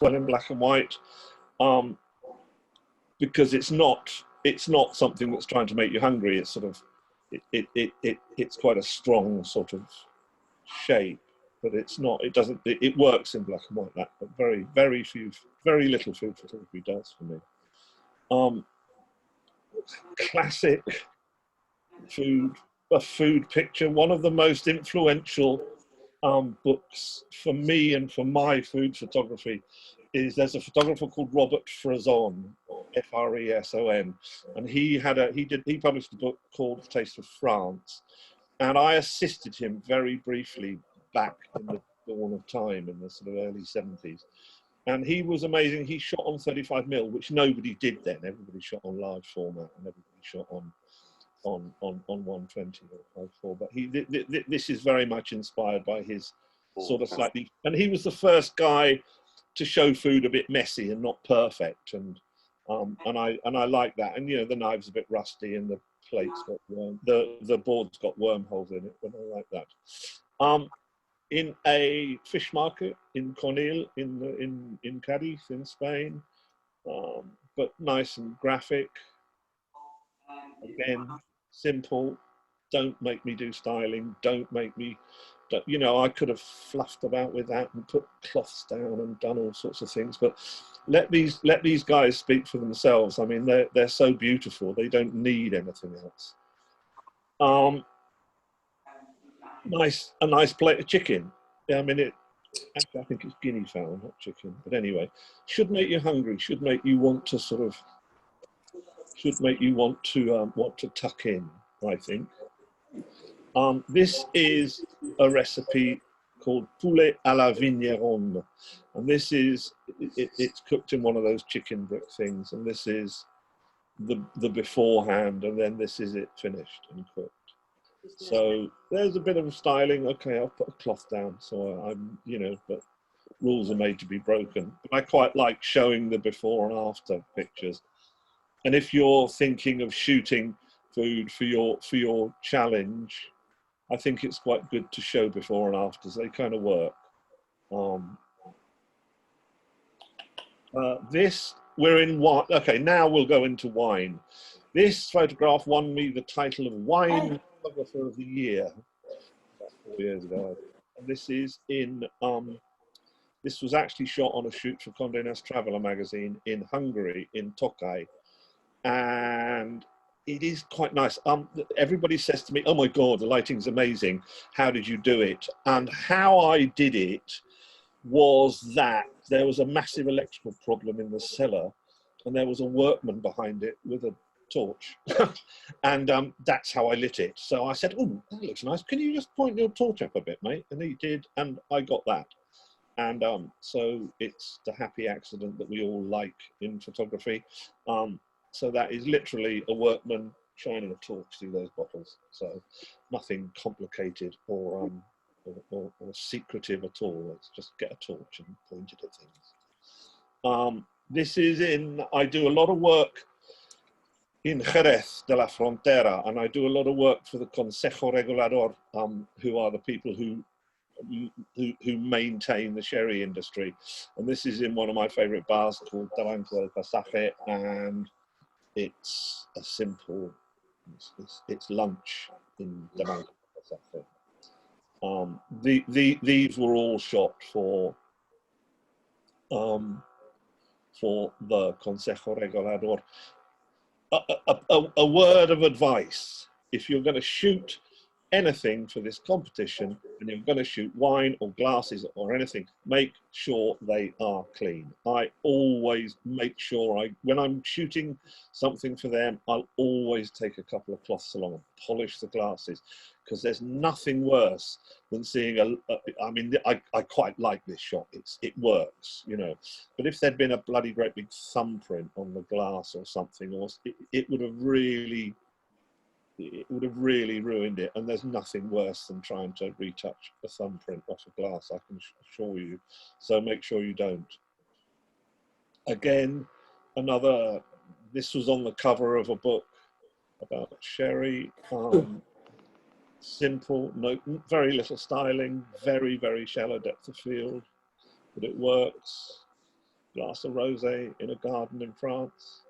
well in black and white, because it's not something that's trying to make you hungry. It's sort of it's quite a strong sort of shape, but it's not. It doesn't. It works in black and white. That, but very little food photography does for me. Classic a food picture. One of the most influential books for me and for my food photography is there's a photographer called Robert Fresson, F-R-E-S-O-N, and he published a book called Taste of France, and I assisted him very briefly back in the dawn of time in the sort of early 70s. And he was amazing. He shot on 35mm, which nobody did then. Everybody shot on large format, and everybody shot on 120 or 5.4. But this is very much inspired by his sort of slightly. And he was the first guy to show food a bit messy and not perfect. And I like that. And you know, the knife's a bit rusty, and the plate's got the board's got wormholes in it. But I like that. In a fish market in Conil, in Cadiz, in Spain, but nice and graphic. Again, simple. Don't make me do styling. Don't make me, you know, I could have fluffed about with that and put cloths down and done all sorts of things. But let these guys speak for themselves. I mean, they're so beautiful. They don't need anything else. A nice plate of chicken. Yeah, I mean, actually, I think it's guinea fowl, not chicken. But anyway, should make you hungry. Should make you want to sort of. Should make you want to tuck in. I think. This is a recipe called poulet à la vigneronne, and this is it's cooked in one of those chicken brick things, and this is the beforehand, and then this is it finished and cooked. So there's a bit of styling. Okay, I'll put a cloth down, so I'm, you know, but rules are made to be broken. But I quite like showing the before and after pictures. And if you're thinking of shooting food for your challenge, I think it's quite good to show before and afters. They kind of work. We're in wine. Okay, now we'll go into wine. This photograph won me the title of Wine Photographer of the Year about 4 years ago. And this is in, this was actually shot on a shoot for Condé Nast Traveler magazine in Hungary, in Tokaj. And it is quite nice. Everybody says to me, oh my God, the lighting's amazing. How did you do it? And how I did it was that there was a massive electrical problem in the cellar, and there was a workman behind it with a torch. And that's how I lit it. So I said, oh, that looks nice. Can you just point your torch up a bit, mate? And he did, and I got that. And so it's the happy accident that we all like in photography. So that is literally a workman shining a torch through those bottles. So nothing complicated or secretive at all. Let's just get a torch and point it at things. This is I do a lot of work in Jerez de la Frontera, and I do a lot of work for the Consejo Regulador, who are the people who maintain the sherry industry. And this is in one of my favorite bars called Taranco del Pasaje, and it's a simple, it's lunch in Taranco del Pasaje. These were all shot for the Consejo Regulador. A word of advice: if you're going to shoot anything for this competition and you're going to shoot wine or glasses or anything, make sure they are clean. I always make sure when I'm shooting something for them, I'll always take a couple of cloths along and polish the glasses, because there's nothing worse than seeing I mean, I quite like this shot. It works, you know. But if there'd been a bloody great big thumbprint on the glass or something, or it would have really ruined it. And there's nothing worse than trying to retouch a thumbprint off a glass, I can assure you. So make sure you don't. Again, this was on the cover of a book about sherry. Simple, very little styling, very, very shallow depth of field, but it works. glass of rosé in a garden in France.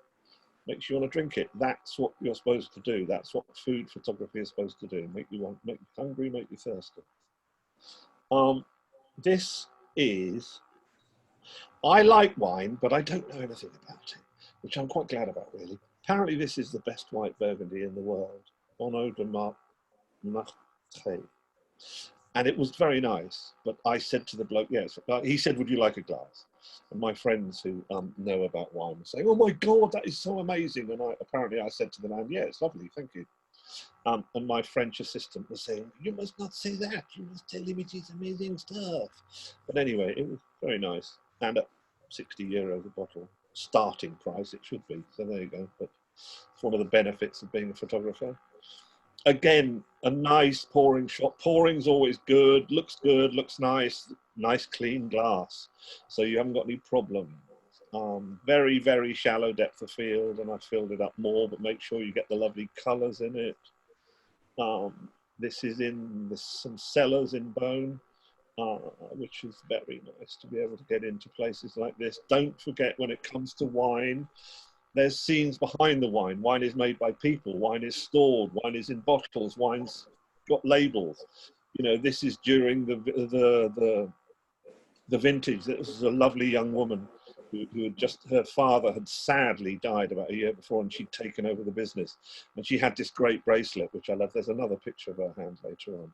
Makes you want to drink it. That's what you're supposed to do. That's what food photography is supposed to do. Make you hungry, make you thirsty. This is, I like wine, but I don't know anything about it, which I'm quite glad about, really. Apparently this is the best white Burgundy in the world, Bonneau de Martre. And it was very nice, but I said to the bloke, yes, he said, would you like a glass? And my friends who know about wine were saying, oh my God, that is so amazing. And apparently I said to the man, yeah, it's lovely, thank you. And my French assistant was saying, you must not say that, you must tell him it is amazing stuff. But anyway, it was very nice. And at 60 euros a bottle, starting price it should be. So there you go. But it's one of the benefits of being a photographer. Again, a nice pouring shot. Pouring's always good, looks nice, nice clean glass. So you haven't got any problem. Very, very shallow depth of field, and I filled it up more, but make sure you get the lovely colors in it. This is in some cellars in Beaune, which is very nice to be able to get into places like this. Don't forget, when it comes to wine, there's scenes behind the wine. Wine is made by people, wine is stored, wine is in bottles, wine's got labels. You know, this is during the vintage. This is a lovely young woman who had just, her father had sadly died about a year before, and she'd taken over the business. And she had this great bracelet, which I love. There's another picture of her hand later on.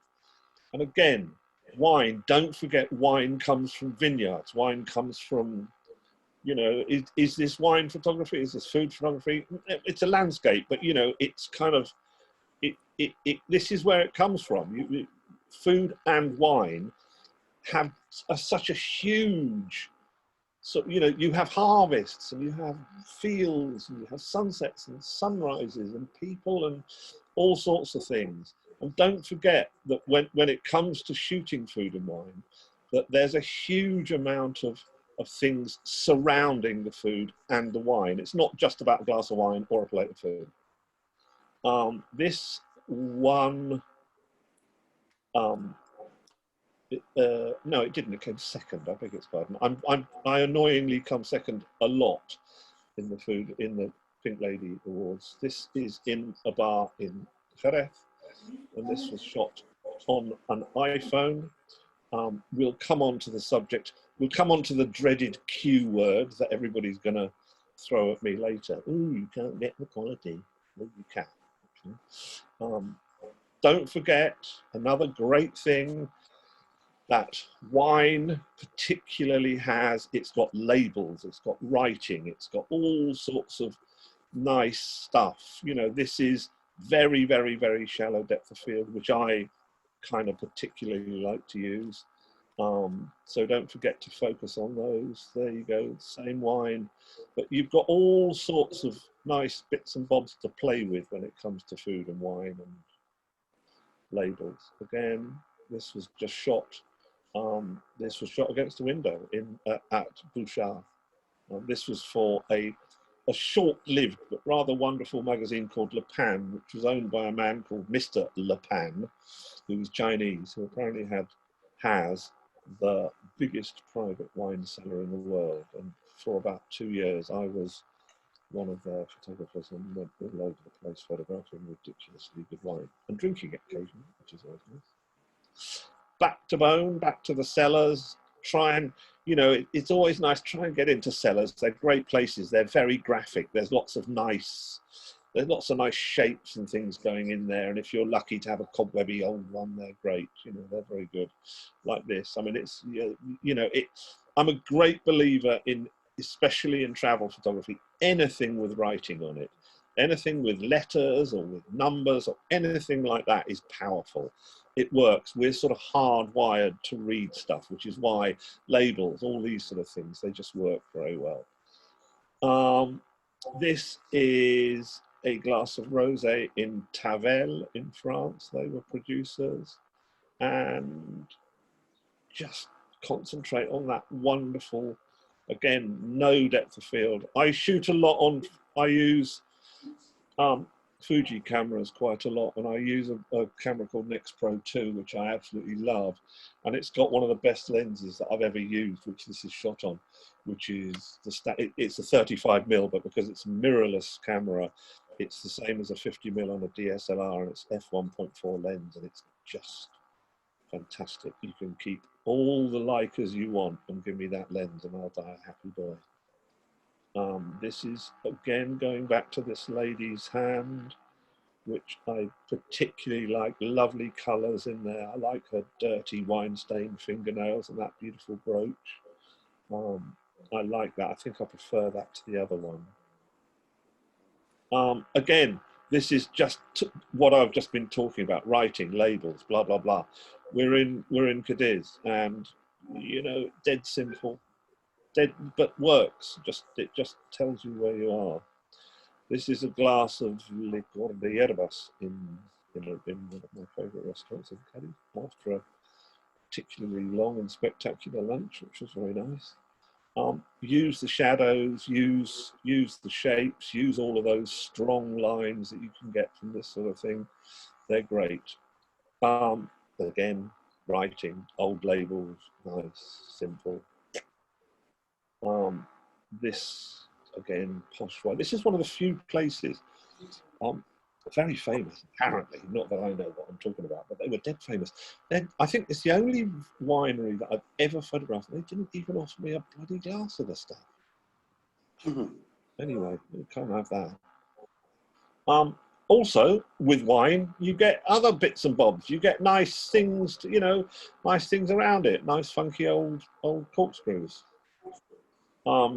And again, wine, don't forget, wine comes from vineyards. Wine comes from, you know, is this wine photography? Is this food photography? It's a landscape, but you know, it's kind of, this is where it comes from. Food and wine have such a huge, so, you know, you have harvests and you have fields and you have sunsets and sunrises and people and all sorts of things. And don't forget that when it comes to shooting food and wine, that there's a huge amount of things surrounding the food and the wine. It's not just about a glass of wine or a plate of food. This one, no, it didn't. It came second. I beg its pardon. I annoyingly come second a lot in the food, in the Pink Lady Awards. This is in a bar in Jerez, and this was shot on an iPhone. We'll come on to the subject. We'll come on to the dreaded Q word that everybody's going to throw at me later. Ooh, you can't get the quality. Well, you can. Actually. Don't forget, another great thing that wine particularly has, it's got labels, it's got writing, it's got all sorts of nice stuff. You know, this is very, very, very shallow depth of field, which I kind of particularly like to use. So don't forget to focus on those. There you go, same wine, but you've got all sorts of nice bits and bobs to play with when it comes to food and wine and labels. Again, this was just shot. This was shot against a window at Bouchard. This was for a short-lived but rather wonderful magazine called Le Pan, which was owned by a man called Mr. Le Pan, who was Chinese, who apparently has the biggest private wine cellar in the world. And for about 2 years, I was one of their photographers and went all over the place photographing ridiculously good wine and drinking it occasionally, which is always nice. Back to Beaune, back to the cellars. Try and, you know, it's always nice, try and get into cellars. They're great places. They're very graphic. There's lots of nice shapes and things going in there. And if you're lucky to have a cobwebby old one, they're great. You know, they're very good like this. I mean, it's, you know, I'm a great believer in, especially in travel photography, anything with writing on it. Anything with letters or with numbers or anything like that is powerful. It works. We're sort of hardwired to read stuff, which is why labels, all these sort of things, they just work very well. This is a glass of rosé in Tavel in France. They were producers. And just concentrate on that wonderful, again, no depth of field. I shoot a lot on, I use Fuji cameras quite a lot, and I use a camera called Nex Pro 2, which I absolutely love, and it's got one of the best lenses that I've ever used, which this is shot on, which is it's a 35mm, but because it's a mirrorless camera, it's the same as a 50mm on a DSLR, and it's f1.4 lens, and it's just fantastic. You can keep all the Leicas you want and give me that lens, and I'll die a happy boy. This is, again, going back to this lady's hand, which I particularly like. Lovely colours in there. I like her dirty wine-stained fingernails and that beautiful brooch. I like that. I think I prefer that to the other one. Again, this is just what I've just been talking about, writing, labels, blah, blah, blah. We're in Cadiz, and, you know, dead simple. But works. It just tells you where you are. This is a glass of licor de hierbas in one of my favourite restaurants in Cadiz, after a particularly long and spectacular lunch, which was very nice. Use the shadows, use the shapes, use all of those strong lines that you can get from this sort of thing. They're great. Again, writing, old labels, nice, simple. This, again, posh one. This is one of the few places, very famous, apparently, not that I know what I'm talking about, but they were dead famous. I think it's the only winery that I've ever photographed. They didn't even offer me a bloody glass of the stuff. Anyway, you can't have that. Also, with wine, you get other bits and bobs. You get nice things, you know, nice things around it. Nice, funky old corkscrews.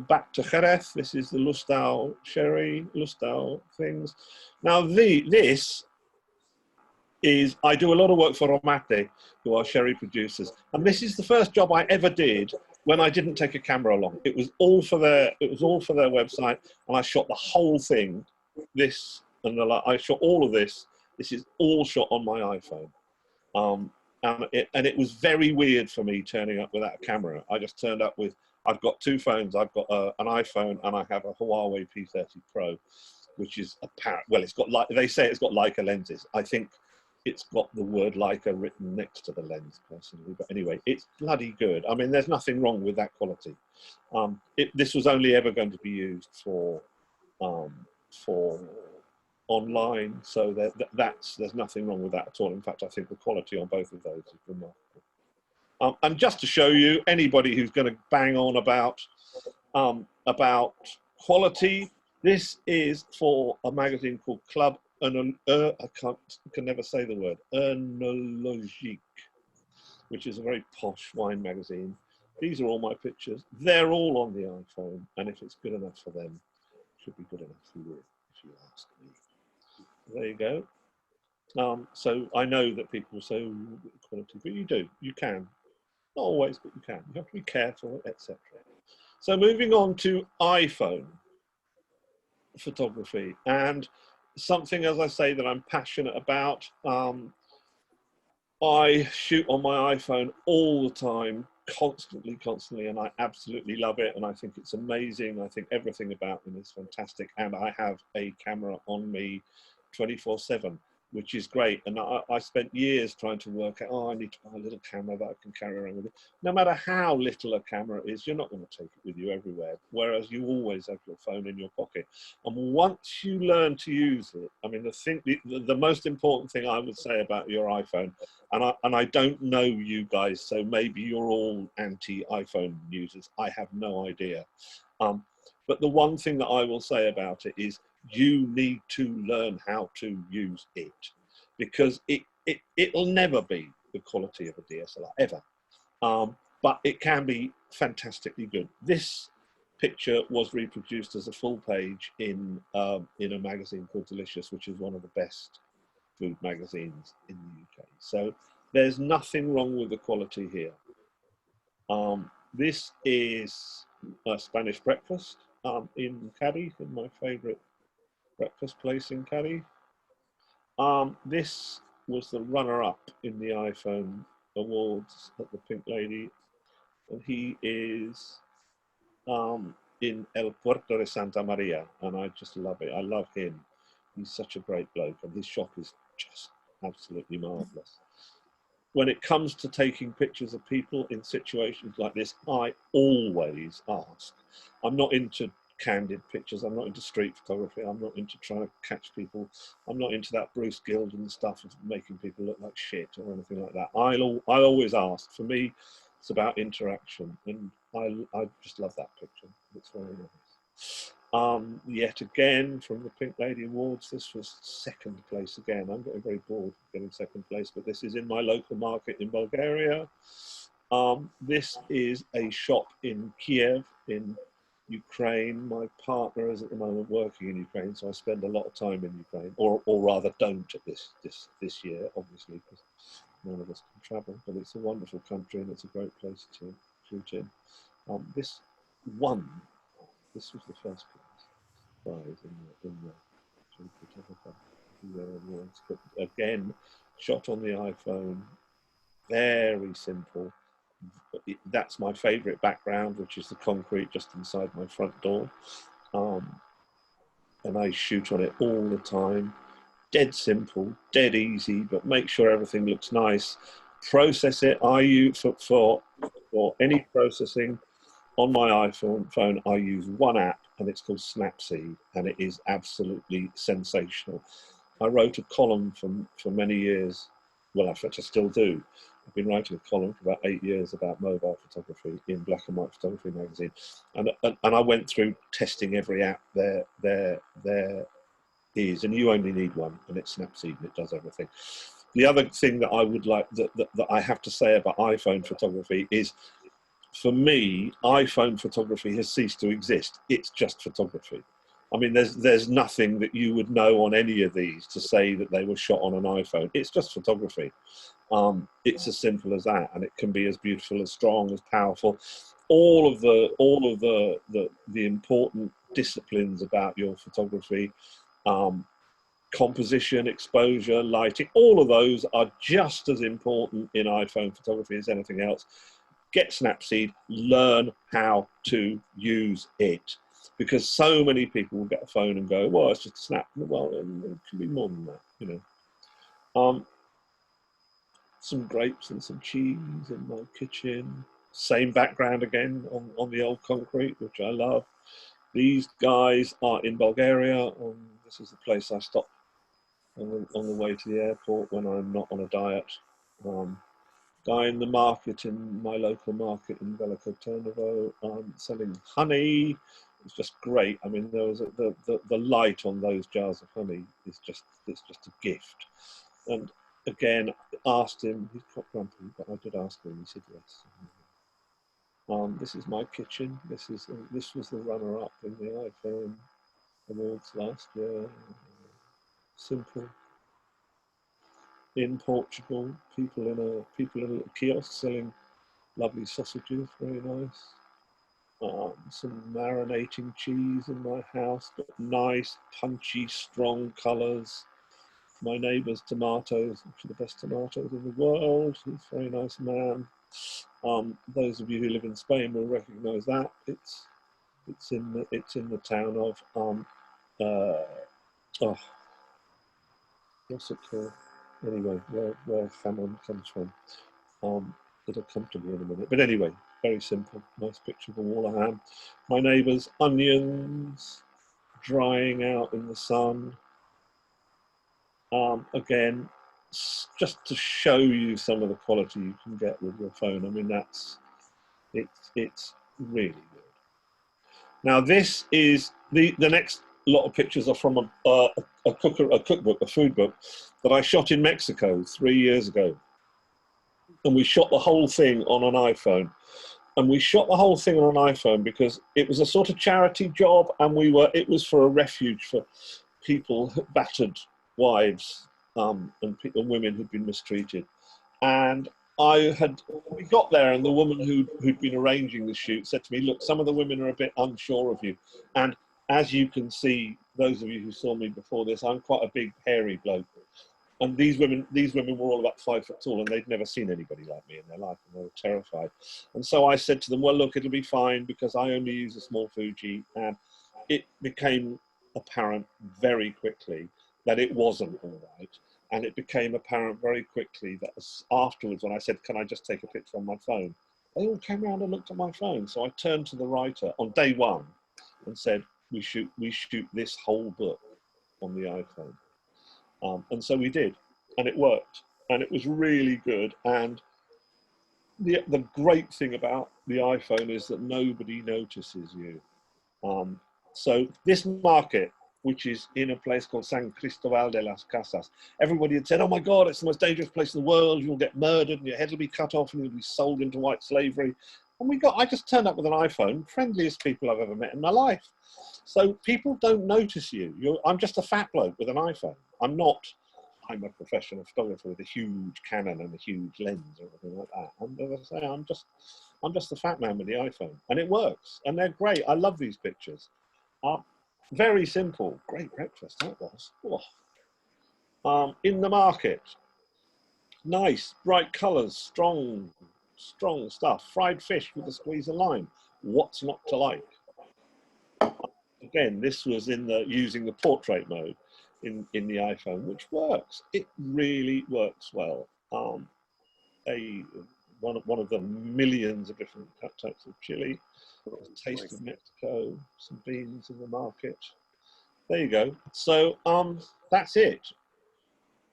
Back to Jerez. This is the Lustau sherry, Lustau things. Now, this is, I do a lot of work for Romate, who are sherry producers, and this is the first job I ever did when I didn't take a camera along. It was all for their website, and I shot the whole thing. I shot all of this. This is all shot on my iPhone. And it was very weird for me turning up without a camera. I just turned up with, I've got two phones. I've got an iPhone, and I have a Huawei P30 Pro, which is well, it's got, like they say, it's got Leica lenses. I think it's got the word Leica written next to the lens, personally. But anyway, it's bloody good. I mean, there's nothing wrong with that quality. This was only ever going to be used for online, so there's nothing wrong with that at all. In fact, I think the quality on both of those is remarkable. And just to show you, anybody who's going to bang on about quality, this is for a magazine called Club I can never say the word, Œnologique, which is a very posh wine magazine. These are all my pictures. They're all on the iPhone, and if it's good enough for them, it should be good enough for you, if you ask me. There you go. So I know that people say quality, but you can. Not always, but you can. You have to be careful, etc. So moving on to iPhone photography, and something, as I say, that I'm passionate about. I shoot on my iPhone all the time, constantly, and I absolutely love it, and I think it's amazing. I think everything about them is fantastic, and I have a camera on me 24/7, which is great. And I spent years trying to work out, I need to buy a little camera that I can carry around with me. No matter how little a camera is, you're not going to take it with you everywhere, whereas you always have your phone in your pocket. And once you learn to use it, I mean, the most important thing I would say about your iPhone, and I don't know you guys, so maybe you're all anti-iPhone users, I have no idea. But the one thing that I will say about it is, you need to learn how to use it, because it'll never be the quality of a DSLR ever, but it can be fantastically good. This picture was reproduced as a full page in a magazine called Delicious, which is one of the best food magazines in the UK. So there's nothing wrong with the quality here. This is a Spanish breakfast in Cadiz, in my favourite breakfast place in Cadiz. This was the runner-up in the iPhone Awards at the Pink Lady, and he is in El Puerto de Santa Maria, and I just love it. I love him. He's such a great bloke, and his shop is just absolutely marvellous. When it comes to taking pictures of people in situations like this, I always ask. I'm not into candid pictures. I'm not into street photography. I'm not into trying to catch people. I'm not into that Bruce Gilden stuff of making people look like shit or anything like that. I always ask. For me, it's about interaction, and I just love that picture. It's very nice. Yet again, from the Pink Lady Awards, this was second place again. I'm getting very bored of getting second place, but this is in my local market in Bulgaria. This is a shop in Kiev in Ukraine. My partner is at the moment working in Ukraine, so I spend a lot of time in Ukraine, or rather don't at this year, obviously, because none of us can travel. But it's a wonderful country, and it's a great place to shoot in. This was the first prize in the photographer awards. But again, shot on the iPhone, very simple. That's my favourite background, which is the concrete just inside my front door. And I shoot on it all the time. Dead simple, dead easy, but make sure everything looks nice. Process it. I use for any processing on my iPhone, I use one app, and it's called Snapseed, and it is absolutely sensational. I wrote a column for many years. Well, in fact, I still do. I've been writing a column for about 8 years about mobile photography in Black and White Photography magazine, and I went through testing every app there is, and you only need one, and it's Snapseed, and it does everything. The other thing that I would like that I have to say about iPhone photography is, for me, iPhone photography has ceased to exist. It's just photography. I mean, there's nothing that you would know on any of these to say that they were shot on an iPhone. It's just photography. It's as simple as that, and it can be as beautiful, as strong, as powerful. All of the important disciplines about your photography, composition, exposure, lighting, all of those are just as important in iPhone photography as anything else. Get Snapseed, learn how to use it, because so many people will get a phone and go, well, it's just a snap. Well, it can be more than that, you know. Some grapes and some cheese in my kitchen. Same background again on the old concrete, which I love. These guys are in Bulgaria. This is the place I stop on the way to the airport when I'm not on a diet. Guy in the market, in my local market in Veliko Turnovo, selling honey. It's just great. I mean, there was the light on those jars of honey is just a gift. And again, asked him. He's quite grumpy, but I did ask him. He said yes. This is my kitchen. This was the runner-up in the iPhone Awards last year. Simple. In Portugal, people in a little kiosk selling lovely sausages, very nice. Some marinating cheese in my house, but nice, punchy, strong colours. My neighbour's tomatoes, which are the best tomatoes in the world. He's a very nice man. Those of you who live in Spain will recognise that. It's in the town of what's it called? Anyway, where Famon comes from. It'll come to me in a minute. But anyway, very simple. Nice picture of a wall of ham. My neighbour's onions drying out in the sun. Again, just to show you some of the quality you can get with your phone. I mean, it's really good. Now, this is the next lot of pictures are from a cookbook, a food book that I shot in Mexico 3 years ago. And we shot the whole thing on an iPhone. And we shot the whole thing on an iPhone because it was a sort of charity job, and it was for a refuge for people, battered wives, and women who'd been mistreated. And we got there, and the woman who'd been arranging the shoot said to me, look, some of the women are a bit unsure of you. And as you can see, those of you who saw me before this, I'm quite a big, hairy bloke. And these women were all about 5 foot tall, and they'd never seen anybody like me in their life, and they were terrified. And so I said to them, well, look, it'll be fine because I only use a small Fuji. And it became apparent very quickly that it wasn't all right. And it became apparent very quickly that afterwards, when I said, can I just take a picture on my phone? They all came around and looked at my phone. So I turned to the writer on day one and said, we shoot this whole book on the iPhone. And so we did, and it worked, and it was really good. And the great thing about the iPhone is that nobody notices you. So this market, which is in a place called San Cristobal de las Casas, everybody had said, oh my God, it's the most dangerous place in the world. You'll get murdered and your head will be cut off and you'll be sold into white slavery. And I just turned up with an iPhone, friendliest people I've ever met in my life. So people don't notice you. I'm just a fat bloke with an iPhone. I'm a professional photographer with a huge Canon and a huge lens or anything like that. And as I say, I'm just a fat man with the iPhone, and it works, and they're great. I love these pictures. Very simple. Great breakfast that was. Oh. In the market, nice, bright colours, strong stuff. Fried fish with a squeeze of lime. What's not to like? Again, this was using the portrait mode in the iPhone, which works. It really works well. One of the millions of different types of chili, a taste of Mexico, some beans in the market. There you go. So that's it.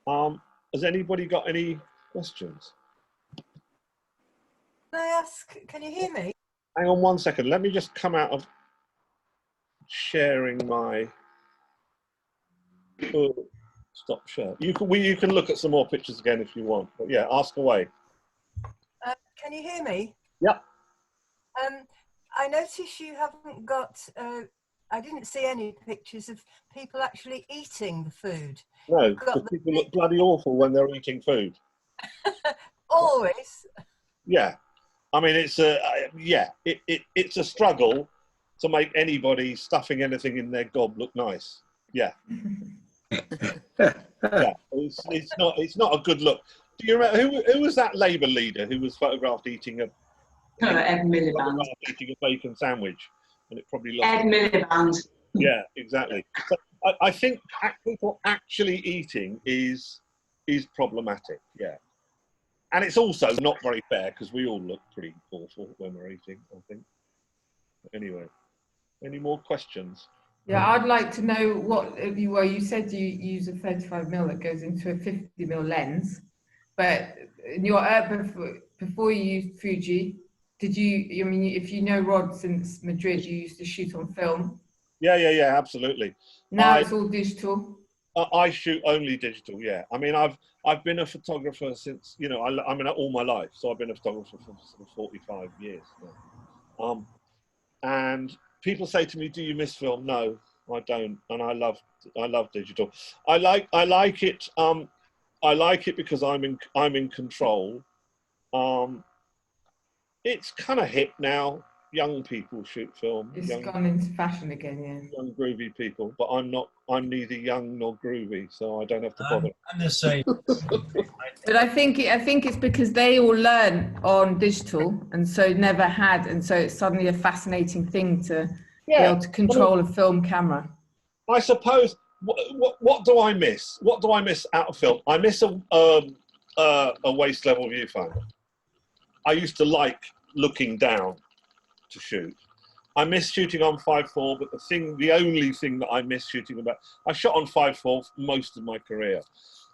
Has anybody got any questions? Can I ask, can you hear me? Hang on 1 second. Let me just come out of sharing my stop share. You can look at some more pictures again if you want. But yeah, ask away. Can you hear me? Yep. I notice you haven't got, I didn't see any pictures of people actually eating the food. No, because people look bloody awful when they're eating food. Always. Yeah. I mean, it's it's a struggle to make anybody stuffing anything in their gob look nice. Yeah. Yeah. It's not a good look. Do you remember who was that Labour leader who was photographed eating a Ed Miliband. Eating a bacon sandwich, and it probably lost. Ed Miliband. Yeah, exactly. So I think people actually eating is problematic. Yeah, and it's also not very fair because we all look pretty awful when we're eating, I think. Anyway, any more questions? Yeah, I'd like to know what you said you use a 35mm that goes into a 50mm lens, but in your before you used Fuji, did you? I mean, if you know Rod since Madrid, you used to shoot on film. Yeah, absolutely. Now it's all digital. I shoot only digital. Yeah, I mean, I've been a photographer since I mean all my life. So I've been a photographer for sort of 45 years now. And people say to me, "Do you miss film?" No, I don't, and I love digital. I like it. I like it because I'm in control. It's kind of hip now. Young people shoot film. It's gone into fashion again, yeah. Young groovy people, but I'm not. I'm neither young nor groovy, so I don't have to bother. I'm the same. But I think it's because they all learn on digital, and so never had, and so it's suddenly a fascinating thing to be able to control a film camera. I suppose. What do I miss? What do I miss out of film? I miss a waist level viewfinder. I used to like looking down to shoot. I miss shooting on 5.4, but the only thing that I miss shooting about, I shot on 5.4 most of my career.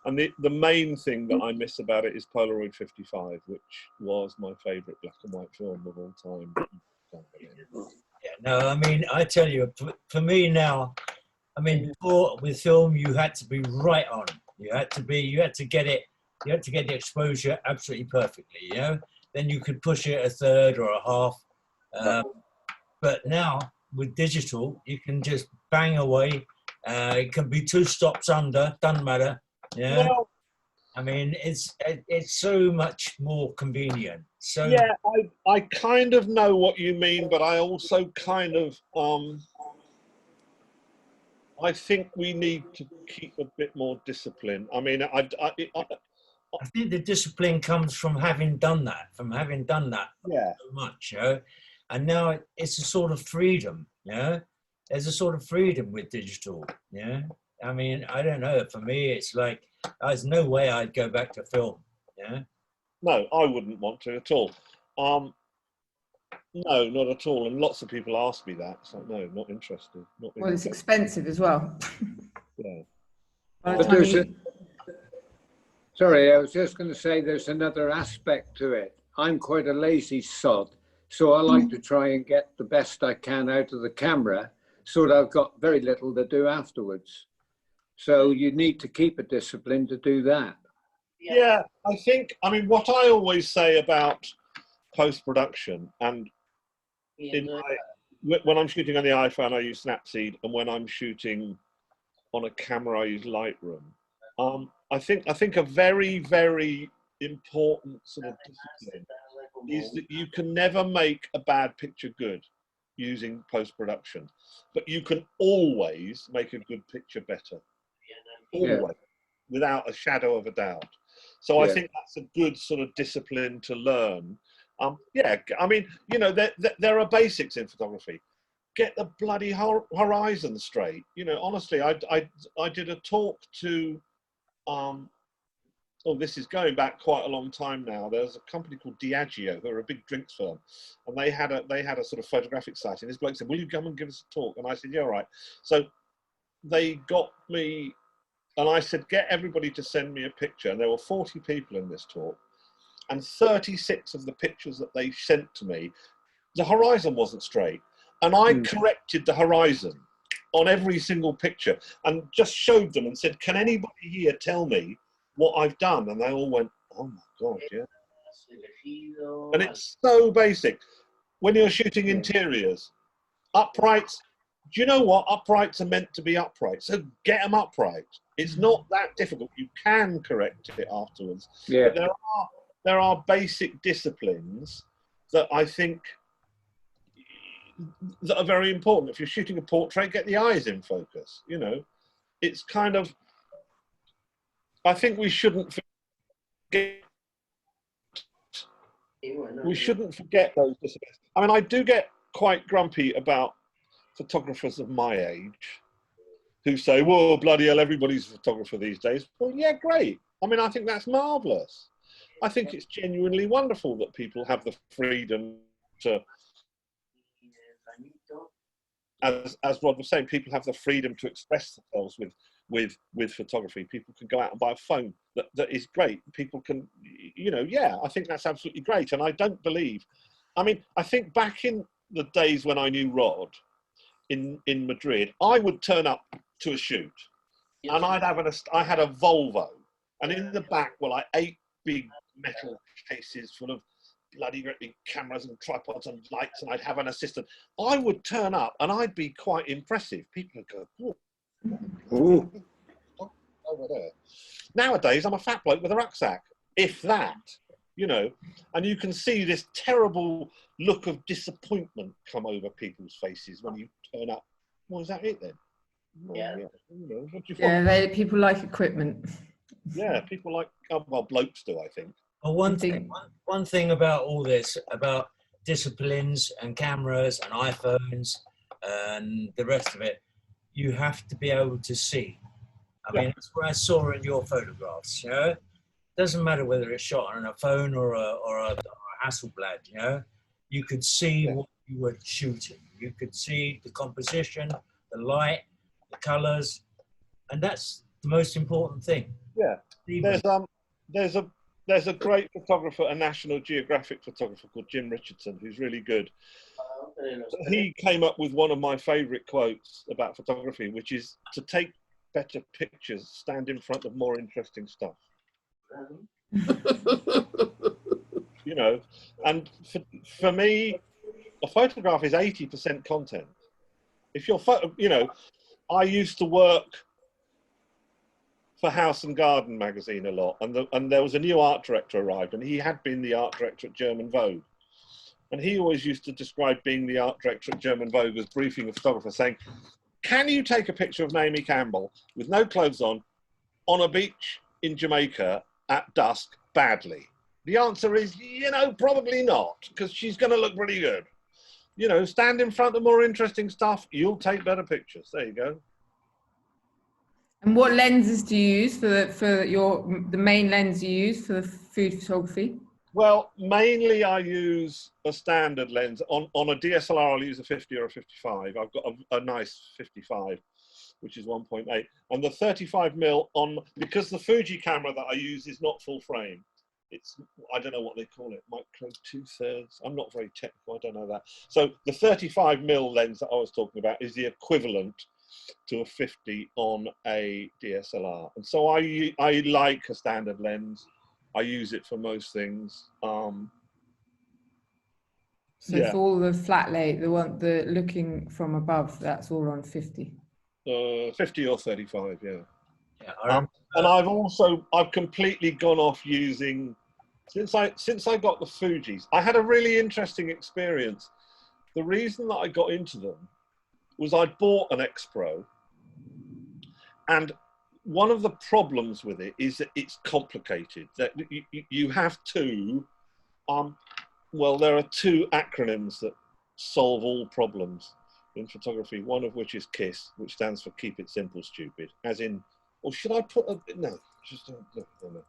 And the main thing that I miss about it is Polaroid 55, which was my favorite black and white film of all time. Yeah, no, I mean, I tell you, for me now, I mean, before with film, you had to be right on. You had to get the exposure absolutely perfectly, you know? Then you could push it a third or a half. But now with digital, you can just bang away. It can be 2 stops under, doesn't matter. Yeah. Well, I mean, it's so much more convenient. So yeah, I kind of know what you mean, but I also kind of I think we need to keep a bit more discipline. I mean, I think the discipline comes from having done that, yeah. So much, you know? And now it's a sort of freedom, you know? There's a sort of freedom with digital, yeah? I mean, I don't know. For me, it's like there's no way I'd go back to film. Yeah. No, I wouldn't want to at all. No, not at all. And lots of people ask me that. So no, not interested. Not Well, it's interested. expensive as well. Yeah. By the But time there's you, sorry, I was just going to say there's another aspect to it. I'm quite a lazy sod, so I like to try and get the best I can out of the camera so that I've got very little to do afterwards. So you need to keep a discipline to do that. Yeah, I mean, what I always say about post-production, and when I'm shooting on the iPhone, I use Snapseed, and when I'm shooting on a camera, I use Lightroom. I think a very, very important sort of discipline is that you can never make a bad picture good using post-production, but you can always make a good picture better. Always, without a shadow of a doubt. So I think that's a good sort of discipline to learn. Yeah, I mean, you know, there are basics in photography. Get the bloody horizon straight. You know, honestly, I did a talk to, oh, this is going back quite a long time now. There's a company called Diageo, who are a big drinks firm, and they had a sort of photographic site. And this bloke said, "Will you come and give us a talk?" And I said, "Yeah, all right." So they got me. And I said, get everybody to send me a picture. And there were 40 people in this talk. And 36 of the pictures that they sent to me, the horizon wasn't straight. And I corrected the horizon on every single picture and just showed them and said, can anybody here tell me what I've done? And they all went, oh my God, yeah. And it's so basic. When you're shooting interiors, uprights, do you know what? Uprights are meant to be upright. So get them upright. It's not that difficult. You can correct it afterwards. Yeah. But there are basic disciplines that I think that are very important. If you're shooting a portrait, get the eyes in focus. You know, it's kind of, I think we shouldn't forget those disciplines. I mean, I do get quite grumpy about photographers of my age who say, well, bloody hell, everybody's a photographer these days. Well, yeah, great. I mean, I think that's marvellous. I think it's genuinely wonderful that people have the freedom to, as Rod was saying, people have the freedom to express themselves with photography. People can go out and buy a phone that is great. People can, you know, yeah, I think that's absolutely great. And I don't believe, I mean, I think back in the days when I knew Rod, in Madrid, I would turn up to a shoot, and I had a Volvo, and in the back were like 8 big metal cases full of bloody great big cameras and tripods and lights, and I'd have an assistant. I would turn up, and I'd be quite impressive. People would go, "Oh, over there." Nowadays, I'm a fat bloke with a rucksack, if that. You know, and you can see this terrible look of disappointment come over people's faces when you turn up. Well, is that it then? Well, yeah. You know, what do you want? people like equipment. Yeah, people like, oh, well, blokes do, I think. Well, one thing about all this, about disciplines and cameras and iPhones and the rest of it, you have to be able to see. I mean, that's what I saw in your photographs, you know? Doesn't matter whether it's shot on a phone or a Hasselblad, you know, you could see what you were shooting. You could see the composition, the light, the colors, and that's the most important thing. Yeah, there's a great photographer, a National Geographic photographer called Jim Richardson, who's really good. He came up with one of my favorite quotes about photography, which is to take better pictures, stand in front of more interesting stuff. You know, and for me, a photograph is 80% content. If you're, you know, I used to work for House and Garden magazine a lot, and there was a new art director arrived, and he had been the art director at German Vogue, and he always used to describe being the art director at German Vogue as briefing a photographer, saying, "Can you take a picture of Naomi Campbell with no clothes on a beach in Jamaica at dusk badly?" The answer is, you know, probably not, because she's going to look pretty good. You know, stand in front of more interesting stuff, you'll take better pictures. There you go. And what lenses do you use the main lens you use for the food photography? Well, mainly I use a standard lens. On a DSLR, I'll use a 50 or a 55. I've got a nice 55, which is 1.8. And the 35mm because the Fuji camera that I use is not full frame. It's, I don't know what they call it, micro 2/3. I'm not very technical, I don't know that. So the 35mm lens that I was talking about is the equivalent to a 50 on a DSLR. And so I like a standard lens. I use it for most things. So yeah. for all the flat lay, the looking from above, that's all on 50. 50 or 35, yeah. Yeah, and I've completely gone off using, since I got the Fujis, I had a really interesting experience. The reason that I got into them was I bought an X Pro, and one of the problems with it is that it's complicated. That you have to, well, there are two acronyms that solve all problems in photography. One of which is KISS, which stands for Keep It Simple, Stupid. As in, or should I put a, no? Just no.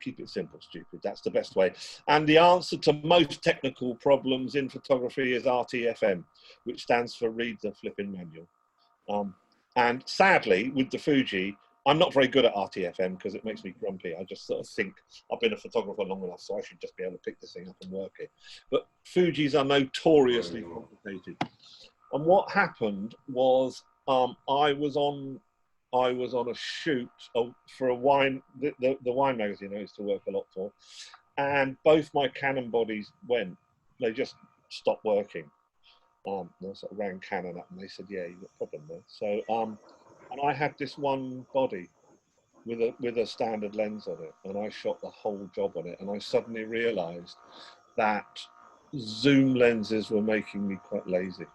Keep it simple, stupid. That's the best way. And the answer to most technical problems in photography is RTFM, which stands for Read the Flipping Manual. And sadly, with the Fuji, I'm not very good at RTFM because it makes me grumpy. I just sort of think I've been a photographer long enough, so I should just be able to pick this thing up and work it. But Fujis are notoriously complicated. And what happened was I was on a shoot for a wine, the wine magazine I used to work a lot for, and both my Canon bodies went. They just stopped working. I sort of rang Canon up and they said, yeah, you've got a problem there. So, and I had this one body with a standard lens on it, and I shot the whole job on it, and I suddenly realized that zoom lenses were making me quite lazy.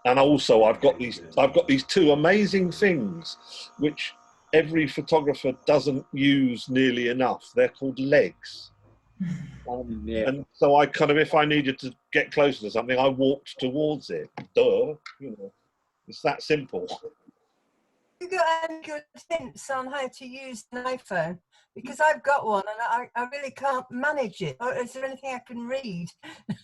And also I've got these two amazing things which every photographer doesn't use nearly enough. They're called legs. Yeah. And so I kind of, if I needed to get closer to something, I walked towards it. Duh, you know, it's that simple. Have you got any good hints on how to use an iPhone? Because I've got one and I really can't manage it. Or is there anything I can read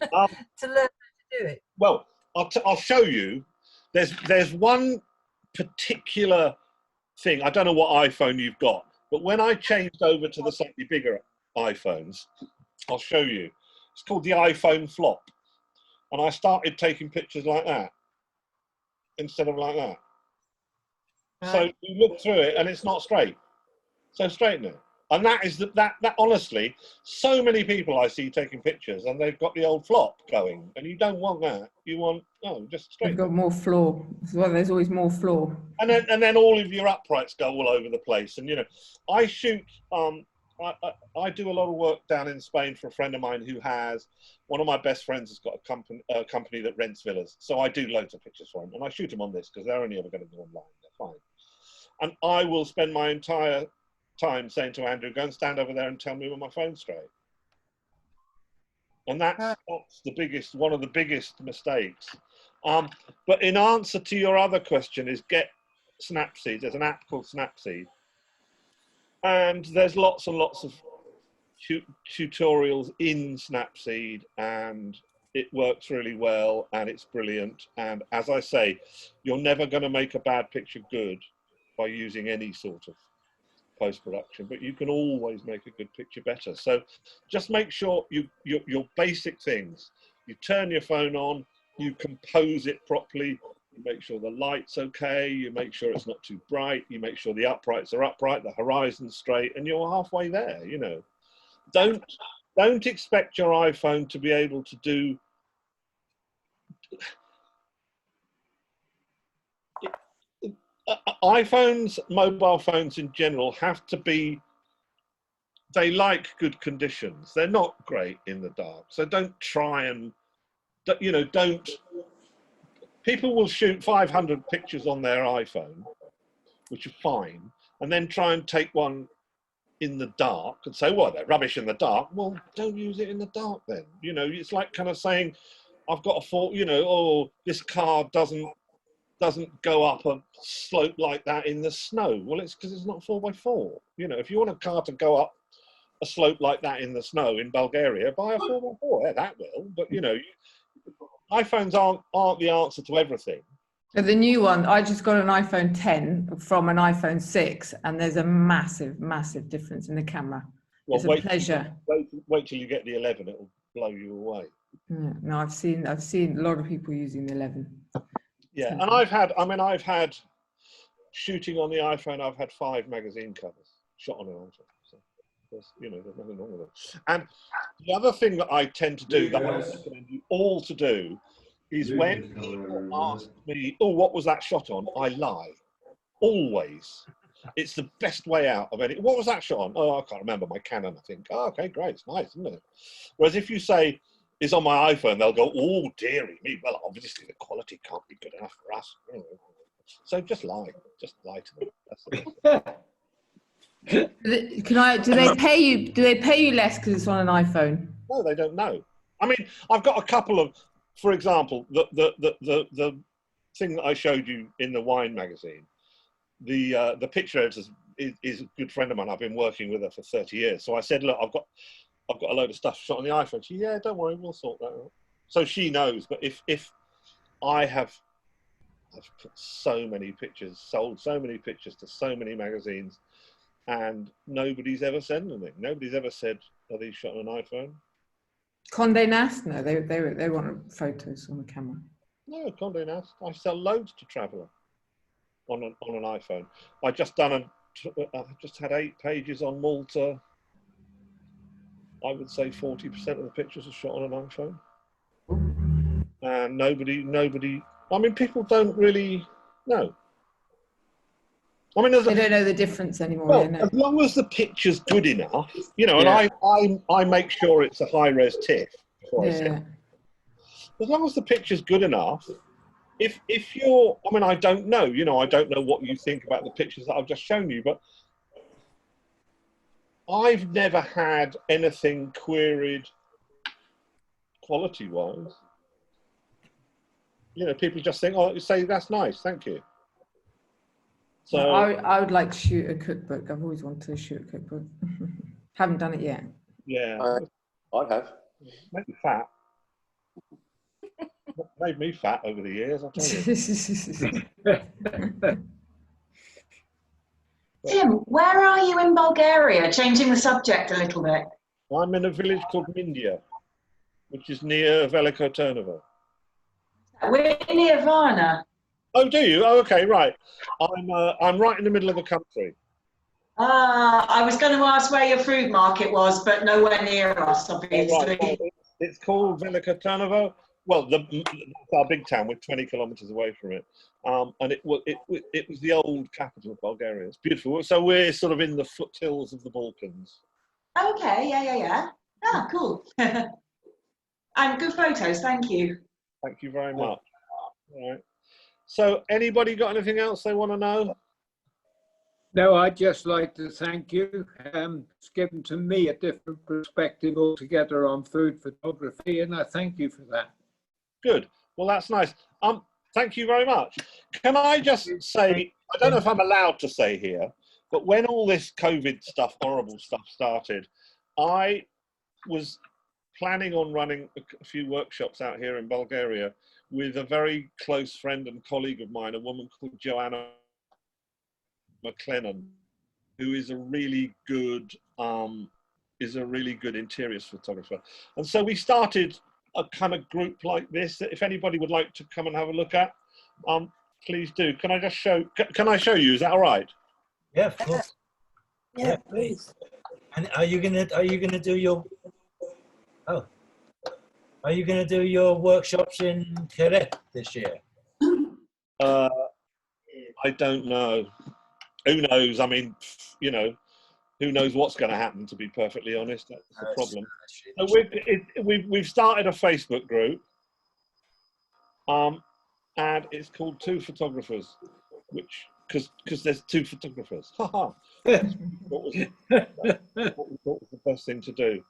to learn how to do it? Well, I'll show you. There's one particular thing. I don't know what iPhone you've got, but when I changed over to the slightly bigger iPhones, I'll show you. It's called the iPhone flop. And I started taking pictures like that instead of like that. So you look through it and it's not straight. So straighten it. And that is that honestly, so many people I see taking pictures and they've got the old flop going, and you don't want that. You want, just straight. You've got more floor. Well, there's always more floor. And then all of your uprights go all over the place. And you know, I shoot. I do a lot of work down in Spain for a friend of mine who has, one of my best friends has got a company that rents villas. So I do loads of pictures for him, and I shoot them on this because they're only ever going to go online. They're fine. And I will spend my entire time saying to Andrew, go and stand over there and tell me when my phone's straight. And that's one of the biggest mistakes. But in answer to your other question is get Snapseed. There's an app called Snapseed. And there's lots and lots of tutorials in Snapseed, and it works really well and it's brilliant. And as I say, you're never going to make a bad picture good by using any sort of post-production, but you can always make a good picture better. So just make sure your basic things, you turn your phone on, you compose it properly, you make sure the light's okay, you make sure it's not too bright, you make sure the uprights are upright, the horizon's straight, and you're halfway there, you know. Don't expect your iPhone to be able to do iPhones, mobile phones in general have to be, they like good conditions. They're not great in the dark. So don't try and, you know, people will shoot 500 pictures on their iPhone, which are fine, and then try and take one in the dark and say, well, they're rubbish in the dark. Well, don't use it in the dark then. You know, it's like kind of saying, I've got a fault, you know, oh, this car doesn't doesn't go up a slope like that in the snow? Well, it's because it's not 4x4. You know, if you want a car to go up a slope like that in the snow in Bulgaria, buy a 4x4. Yeah, that will. But you know, iPhones aren't the answer to everything. But the new one, I just got an iPhone 10 from an iPhone 6, and there's a massive, massive difference in the camera. Well, It's a pleasure. Wait till you get the 11; it'll blow you away. Yeah, no, I've seen a lot of people using the 11. Yeah, and I've had shooting on the iPhone. I've had 5 magazine covers shot on an iPhone. So there's nothing wrong with it. And the other thing that I tend to do, that I recommend you all to do, is when people ask me, "Oh, what was that shot on?" I lie. Always. It's the best way out of any. What was that shot on? Oh, I can't remember. My Canon, I think. Oh, okay, great. It's nice, isn't it? Whereas if you say it's on my iPhone, they'll go, "Oh, dearie me. Well, obviously the quality can't be good enough for us." So just lie. Just lie to them. That's it. Do they pay you? Do they pay you less because it's on an iPhone? No, they don't know. I mean, I've got a couple of, for example, the thing that I showed you in the wine magazine. The picture editor is a good friend of mine. I've been working with her for 30 years. So I said, look, I've got a load of stuff shot on the iPhone. She, yeah, don't worry, we'll sort that out. So she knows. But if I've put so many pictures, sold so many pictures to so many magazines, and nobody's ever said anything. Nobody's ever said, are these shot on an iPhone? Condé Nast? No, they want photos on the camera. No, Condé Nast. I sell loads to Traveller on an iPhone. I just had 8 pages on Malta. I would say 40% of the pictures are shot on an iPhone. And nobody. I mean, people don't really know. I mean, they don't know the difference anymore. Well, as long as the picture's good enough, and I make sure it's a high-res TIFF before I send it. As long as the picture's good enough, if you're, I mean, I don't know, I don't know what you think about the pictures that I've just shown you, but I've never had anything queried quality-wise. People just think, oh, say that's nice, thank you. So I would like to shoot a cookbook. I've always wanted to shoot a cookbook. Haven't done it yet. Yeah, I have. Made me fat. Made me fat over the years, I'll tell you. Tim, where are you in Bulgaria? Changing the subject a little bit. I'm in a village called Mindia, which is near Veliko Trnovo. We're near Varna. Oh, do you? Oh, okay, right. I'm right in the middle of the country. I was going to ask where your fruit market was, but nowhere near us, obviously. Right. It's called Veliko Trnovo. Well, that's our big town. We're 20 kilometres away from it, and it was the old capital of Bulgaria. It's beautiful. So we're sort of in the foothills of the Balkans. Okay, yeah. Ah, cool. And good photos, thank you. Thank you very much. All right. So, anybody got anything else they want to know? No, I'd just like to thank you. It's given to me a different perspective altogether on food photography, and I thank you for that. Good. Well, that's nice. Thank you very much. Can I just say, I don't know if I'm allowed to say here, but when all this COVID stuff, horrible stuff started, I was planning on running a few workshops out here in Bulgaria with a very close friend and colleague of mine, a woman called Joanna McLennan, who is a really good interiors photographer. And so we started a kind of group like this that if anybody would like to come and have a look at, please do. Can I just show? Can I show you? Is that all right? Yeah, of course. Yeah, please. And are you gonna do your? Oh, are you gonna do your workshops in Quebec this year? I don't know. Who knows? I mean, who knows what's going to happen, to be perfectly honest. That's the problem. So we've started a Facebook group, and it's called Two Photographers, because there's 2 photographers. Haha. What we thought was the best thing to do.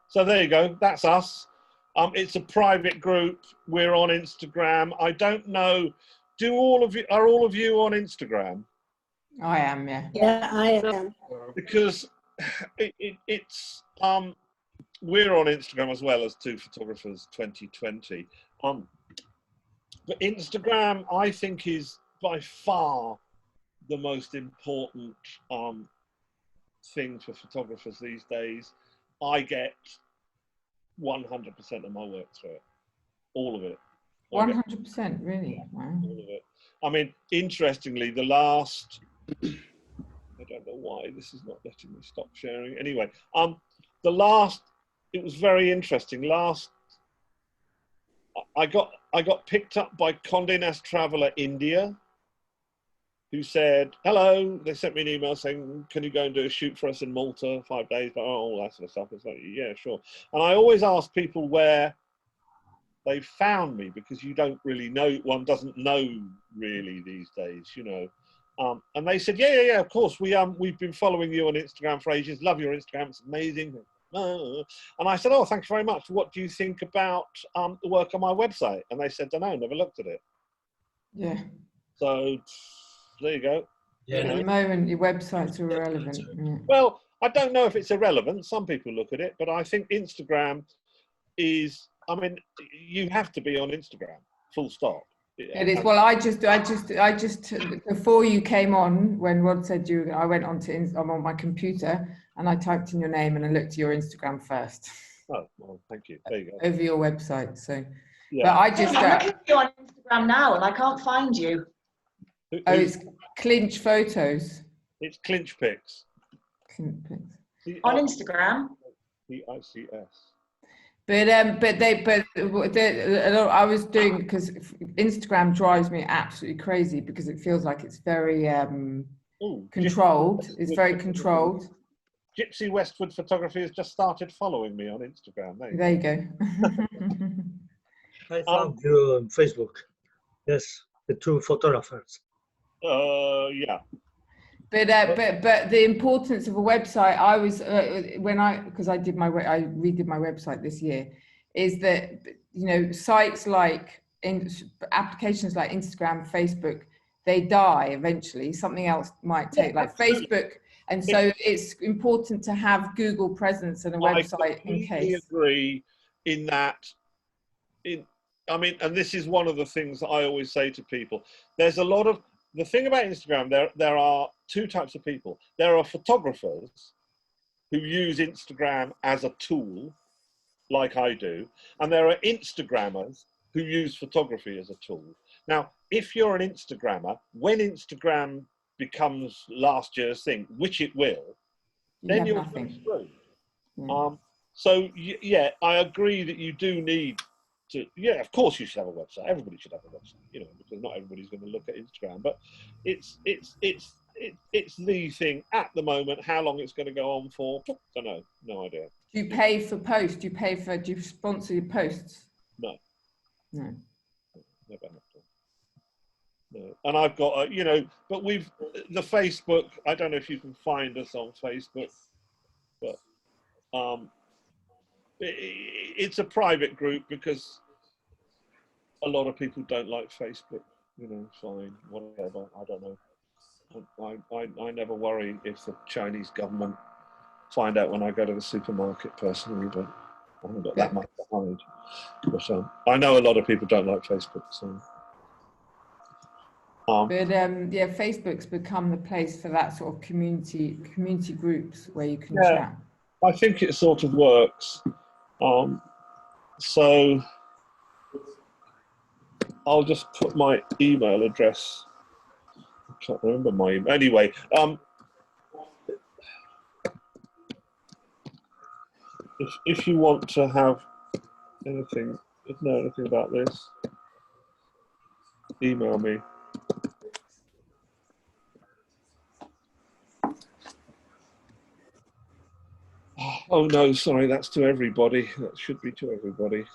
So there you go. That's us. It's a private group. We're on Instagram. I don't know. Are all of you on Instagram? I am, yeah. Yeah, I am. Because we're on Instagram as well as Two Photographers 2020. But Instagram, I think, is by far the most important thing for photographers these days. I get 100% of my work through it, all of it. 100%, really? Wow. All of it. I mean, interestingly, the last, I don't know why this is not letting me stop sharing. Anyway, it was very interesting. I got picked up by Condé Nast Traveler India, who said, hello. They sent me an email saying, can you go and do a shoot for us in Malta, 5 days, all that sort of stuff. It's like, yeah, sure. And I always ask people where they found me, because you don't really know, one doesn't know really these days, you know. And they said, yeah, of course. We've been following you on Instagram for ages. Love your Instagram. It's amazing. And I said, oh, thank you very much. What do you think about the work on my website? And they said, no, never looked at it. Yeah. So there you go. Yeah, At the moment, your websites are irrelevant. Yeah. Well, I don't know if it's irrelevant. Some people look at it, but I think Instagram is, I mean, you have to be on Instagram, full stop. It is. Well, I just before you came on, when Rod said you, I went I'm on my computer and I typed in your name and I looked at your Instagram first. Oh, well, thank you. There you go. Over your website. So, yeah. but I just. I'm looking at you on Instagram now and I can't find you. It's Clinch Photos. It's Clinch Pics. Clinch Pics. On Instagram. PICS. But I was doing, because Instagram drives me absolutely crazy because it feels like it's very controlled. It's very controlled. Gypsy Westwood Photography has just started following me on Instagram. There you go. I found you on Facebook. Yes, the Two Photographers. Yeah. But the importance of a website, I was because I redid my website this year, is that, you know, sites like applications like Instagram, Facebook, they die eventually. Something else might take, like Facebook, and so it's important to have Google presence and a website in case. I agree in that. I mean, and this is one of the things that I always say to people. There's a lot of, the thing about Instagram, there are two types of people. There are photographers who use Instagram as a tool, like I do, and there are Instagrammers who use photography as a tool. Now, if you're an Instagrammer, when Instagram becomes last year's thing, which it will, then you're screwed. So yeah, I agree that you do need to, yeah, of course you should have a website. Everybody should have a website, you know, because not everybody's going to look at Instagram. But it's the thing at the moment. How long it's going to go on for? Don't know. No idea. Do you pay for posts? Do you sponsor your posts? No. No. Never have to. No. And I've got, you know, but the Facebook. I don't know if you can find us on Facebook, but it's a private group because a lot of people don't like Facebook. You know, fine, whatever. I don't know. I never worry if the Chinese government find out when I go to the supermarket personally, but I haven't got that much to hide. But I know a lot of people don't like Facebook. So, yeah, Facebook's become the place for that sort of community groups where you can chat. I think it sort of works. So I'll just put my email address. I can't remember my email. Anyway, if you want to have anything, know anything about this, email me. Oh no, sorry, that's to everybody. That should be to everybody.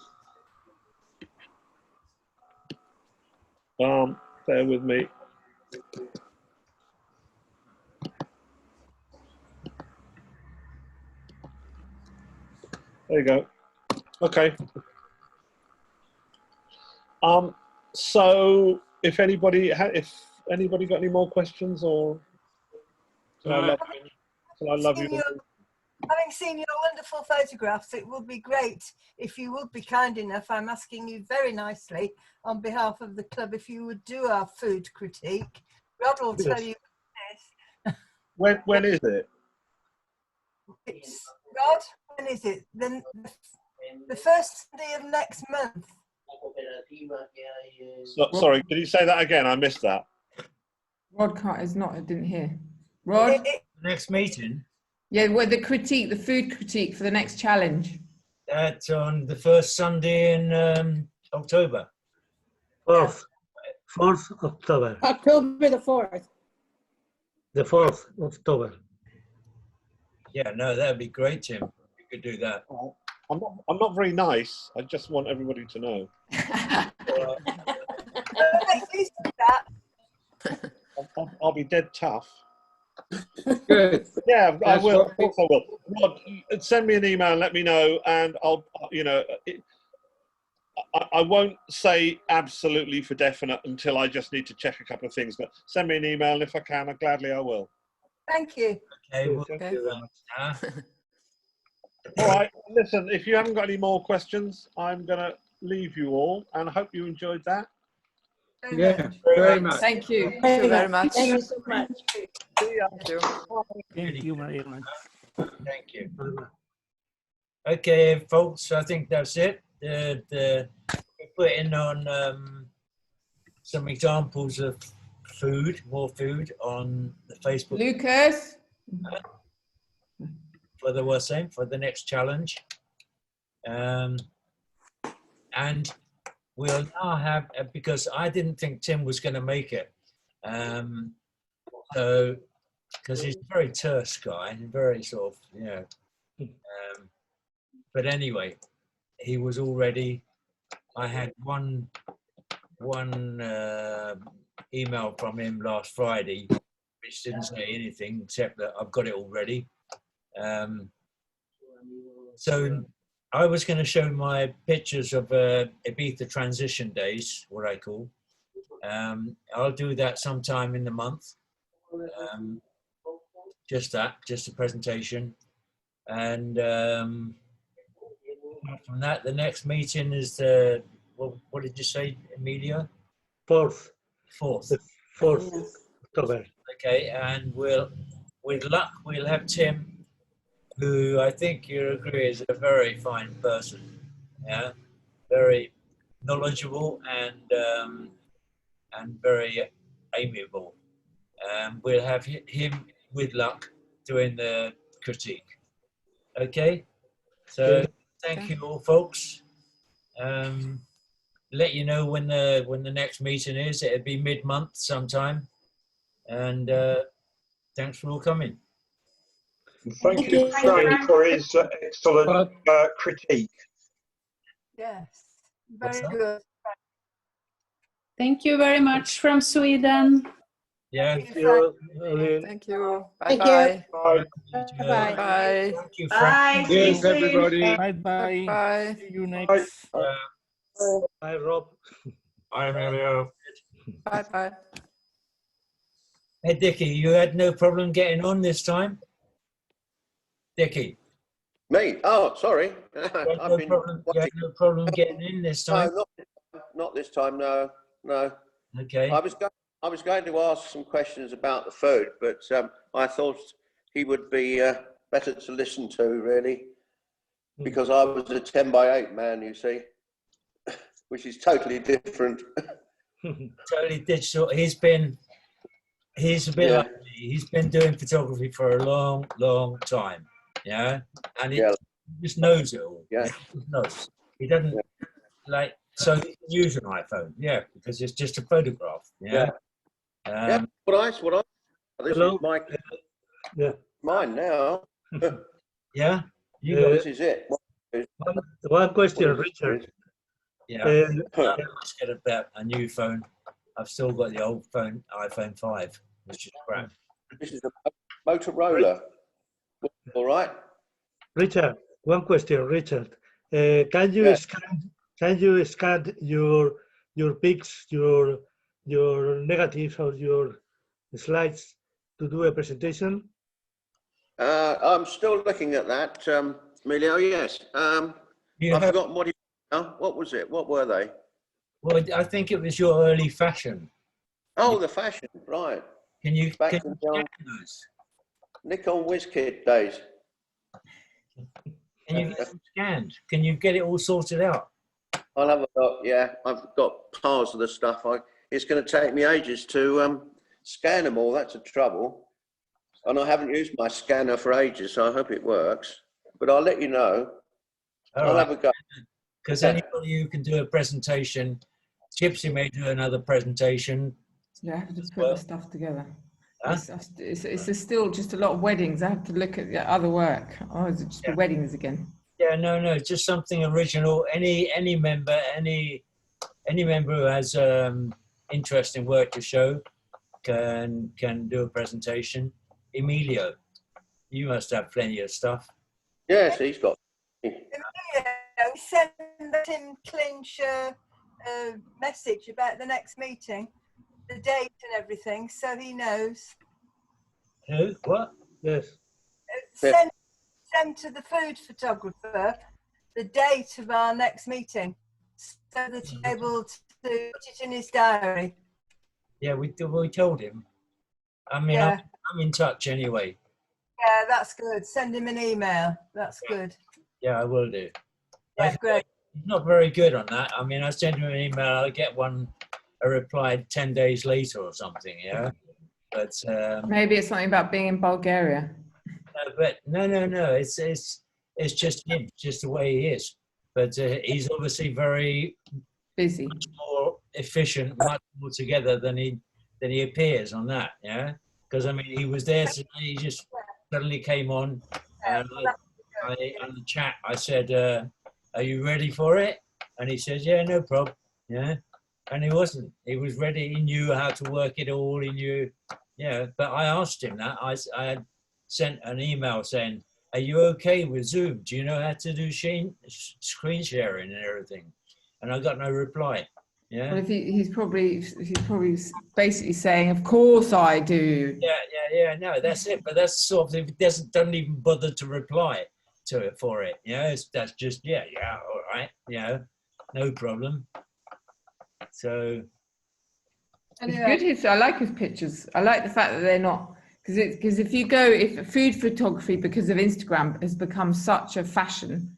Bear with me. There you go. Okay. So if anybody got any more questions, or shall I love you? Having seen your wonderful photographs, it would be great if you would be kind enough. I'm asking you very nicely on behalf of the club if you would do our food critique. Rod will tell you this. When is it? Rod, when is it? Then the first Sunday of next month. Sorry, can you say that again? I missed that. Rod can't, is not, I didn't hear. Rod? Next meeting? Yeah, well, the food critique for the next challenge. That's on the first Sunday in October. 4th October. October the 4th. The 4th October. Yeah, no, that would be great, Tim. You could do that. I'm not very nice. I just want everybody to know. I'll be dead tough. Good. Yeah, I That's will. what- Of course I will. Rod, send me an email and let me know, and I'll, I won't say absolutely for definite until I just need to check a couple of things. But send me an email, and if I can, gladly I will. Thank you. Okay, well, Thank you very much. All right. Listen, if you haven't got any more questions, I'm going to leave you all, and I hope you enjoyed that. Yeah, very much. Thank you. Thank you very much. Thank you so much. See ya. Thank you very much. Thank you. Okay, folks, I think that's it. We're putting on some examples of more food on the Facebook Lucas? for the next challenge. And we'll now have, because I didn't think Tim was going to make it. So, because he's a very terse guy and very sort of, but anyway, he was already, I had one email from him last Friday, which didn't say anything except that I've got it already. So I was going to show my pictures of Ibiza transition days, what I call. I'll do that sometime in the month. Just a presentation. And from that, the next meeting is the, what did you say, Emilia? 4th. 4th. 4th October. Okay, and with luck, we'll have Tim, who I think you agree is a very fine person. Yeah, very knowledgeable and very amiable. We'll have him, with luck, doing the critique. Okay, so thank you all, folks. Let you know when the next meeting is. It'll be mid-month sometime. And thanks for all coming. Thank you, Frank, for his excellent critique. Yes, What's very that? good. Thank you very much from Sweden. Yeah. Thank you, Frank. Thank you. Thank Bye-bye. Bye. Bye. Bye. Thank you, Frank. Bye. See you Yes, soon. everybody. Bye-bye. Bye. See you next. Bye, Rob. I remember. Bye-bye. Hey, Dickie, you had no problem getting on this time? Dickie, Me? Oh, sorry. you had no problem getting in this time? No, not this time. No. Okay. I was going to ask some questions about the food, but I thought he would be better to listen to, really, because I was a 10x8 man, you see, which is totally different. Totally digital. He's a bit like me. He's been doing photography for a long, long time. Yeah, and he just knows it all. Yeah. He just knows. He doesn't like, so he can use an iPhone. Yeah, because it's just a photograph. Yeah. This Hello? is my mine now. Yeah. This is it. One question, Richard. Yeah. I must get a new phone. I've still got the old phone, iPhone 5, which is crap. This is a Motorola. All right. Richard, one question, Richard. Can you scan your your pics, your negatives or your slides to do a presentation? I'm still looking at that, Emilio. Yes. I've forgotten what what was it? What were they? Well, I think it was your early fashion. Oh, the fashion, right. Can you Back can to you the old scan those? Nikon WizKid days. Can you get them scanned? Can you get it all sorted out? I'll have a look. Yeah, I've got piles of the stuff. It's going to take me ages to scan them all. That's the trouble. And I haven't used my scanner for ages, so I hope it works. But I'll let you know. I'll have a go. Because anybody who can do a presentation, Gypsy may do another presentation. Yeah, I have to put the stuff together. Huh? It's still just a lot of weddings. I have to look at the other work. Oh, is it just the weddings again? Yeah, no, just something original. Any member who has interesting work to show can do a presentation. Emilio, you must have plenty of stuff. Yes, he's got. Send him Clinch a message about the next meeting, the date and everything, so he knows. Who? What? Yes. Send to the food photographer the date of our next meeting, so that he's able to put it in his diary. Yeah, we told him. I mean, yeah. I'm in touch anyway. Yeah, that's good. Send him an email. That's good. Yeah, I will do. Yeah, great. He's not very good on that. I mean, I send him an email, I get a reply 10 days later or something, yeah? But maybe it's something about being in Bulgaria. But no. It's just him, just the way he is. But he's obviously very busy, much more efficient, much more together than he appears on that. Yeah, because I mean, he was there today. He just suddenly came on, and on the chat, I said, "Are you ready for it?" And he said, "Yeah, no problem." Yeah, and he wasn't. He was ready. He knew how to work it all. He knew. Yeah, but I asked him that. I had sent an email saying, "Are you okay with Zoom? Do you know how to do screen sharing and everything?" And I got no reply. Yeah. Well, if he's probably basically saying, "Of course I do." Yeah. No, that's it. But that's sort of, if it doesn't even bother to reply to it for it. You know, that's just yeah, all right. You know, no problem. So. It's good. I like his pictures. I like the fact that they're not, because if food photography, because of Instagram, has become such a fashion,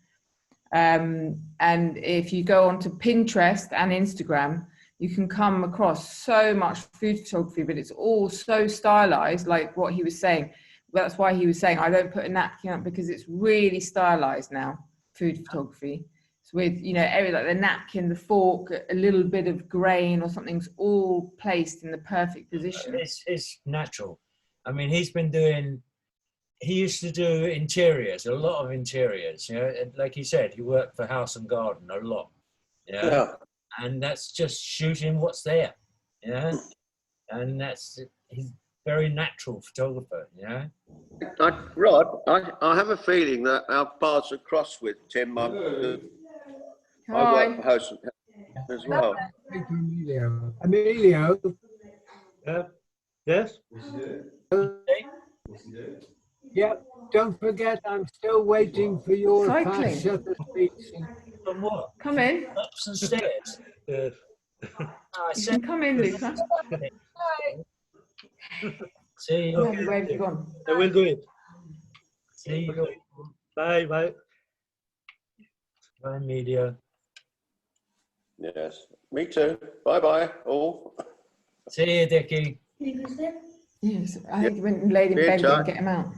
and if you go onto Pinterest and Instagram, you can come across so much food photography, but it's all so stylized, like what he was saying. That's why he was saying, I don't put a napkin up, because it's really stylized now, food photography. With, you know, every, like the napkin, the fork, a little bit of grain or something's all placed in the perfect position. It's natural. I mean, he used to do interiors, a lot of interiors, you know, like he said, he worked for House and Garden a lot, you know? Yeah. And that's just shooting what's there, you know? And he's very natural photographer, you know? Rod, I have a feeling that our paths are crossed with Tim. I work for House as well. Thank you, Emilio. Yes? Yeah, don't forget, I'm still waiting for your cycling. shutter speech. From what? Come in. Ups and stairs. Yes. You can come in, Luca. See, where have you gone? I will do it. See you. Bye. Bye, media. Yes, me too. Bye, all. See you, Dickie. Yes, I think he went and laid in bed and get him out.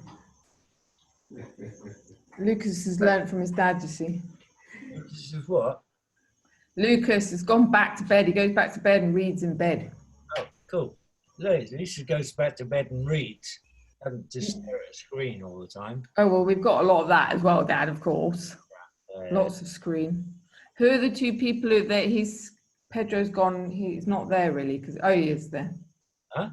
Lucas has learnt from his dad, you see. This is what? Lucas has gone back to bed. He goes back to bed and reads in bed. Oh, cool. At least he goes back to bed and reads. Doesn't just stare at a screen all the time. Oh, well, we've got a lot of that as well, Dad, of course. Lots of screen. Who are the two people Pedro's gone, he's not there really, because, oh, he is there. Huh?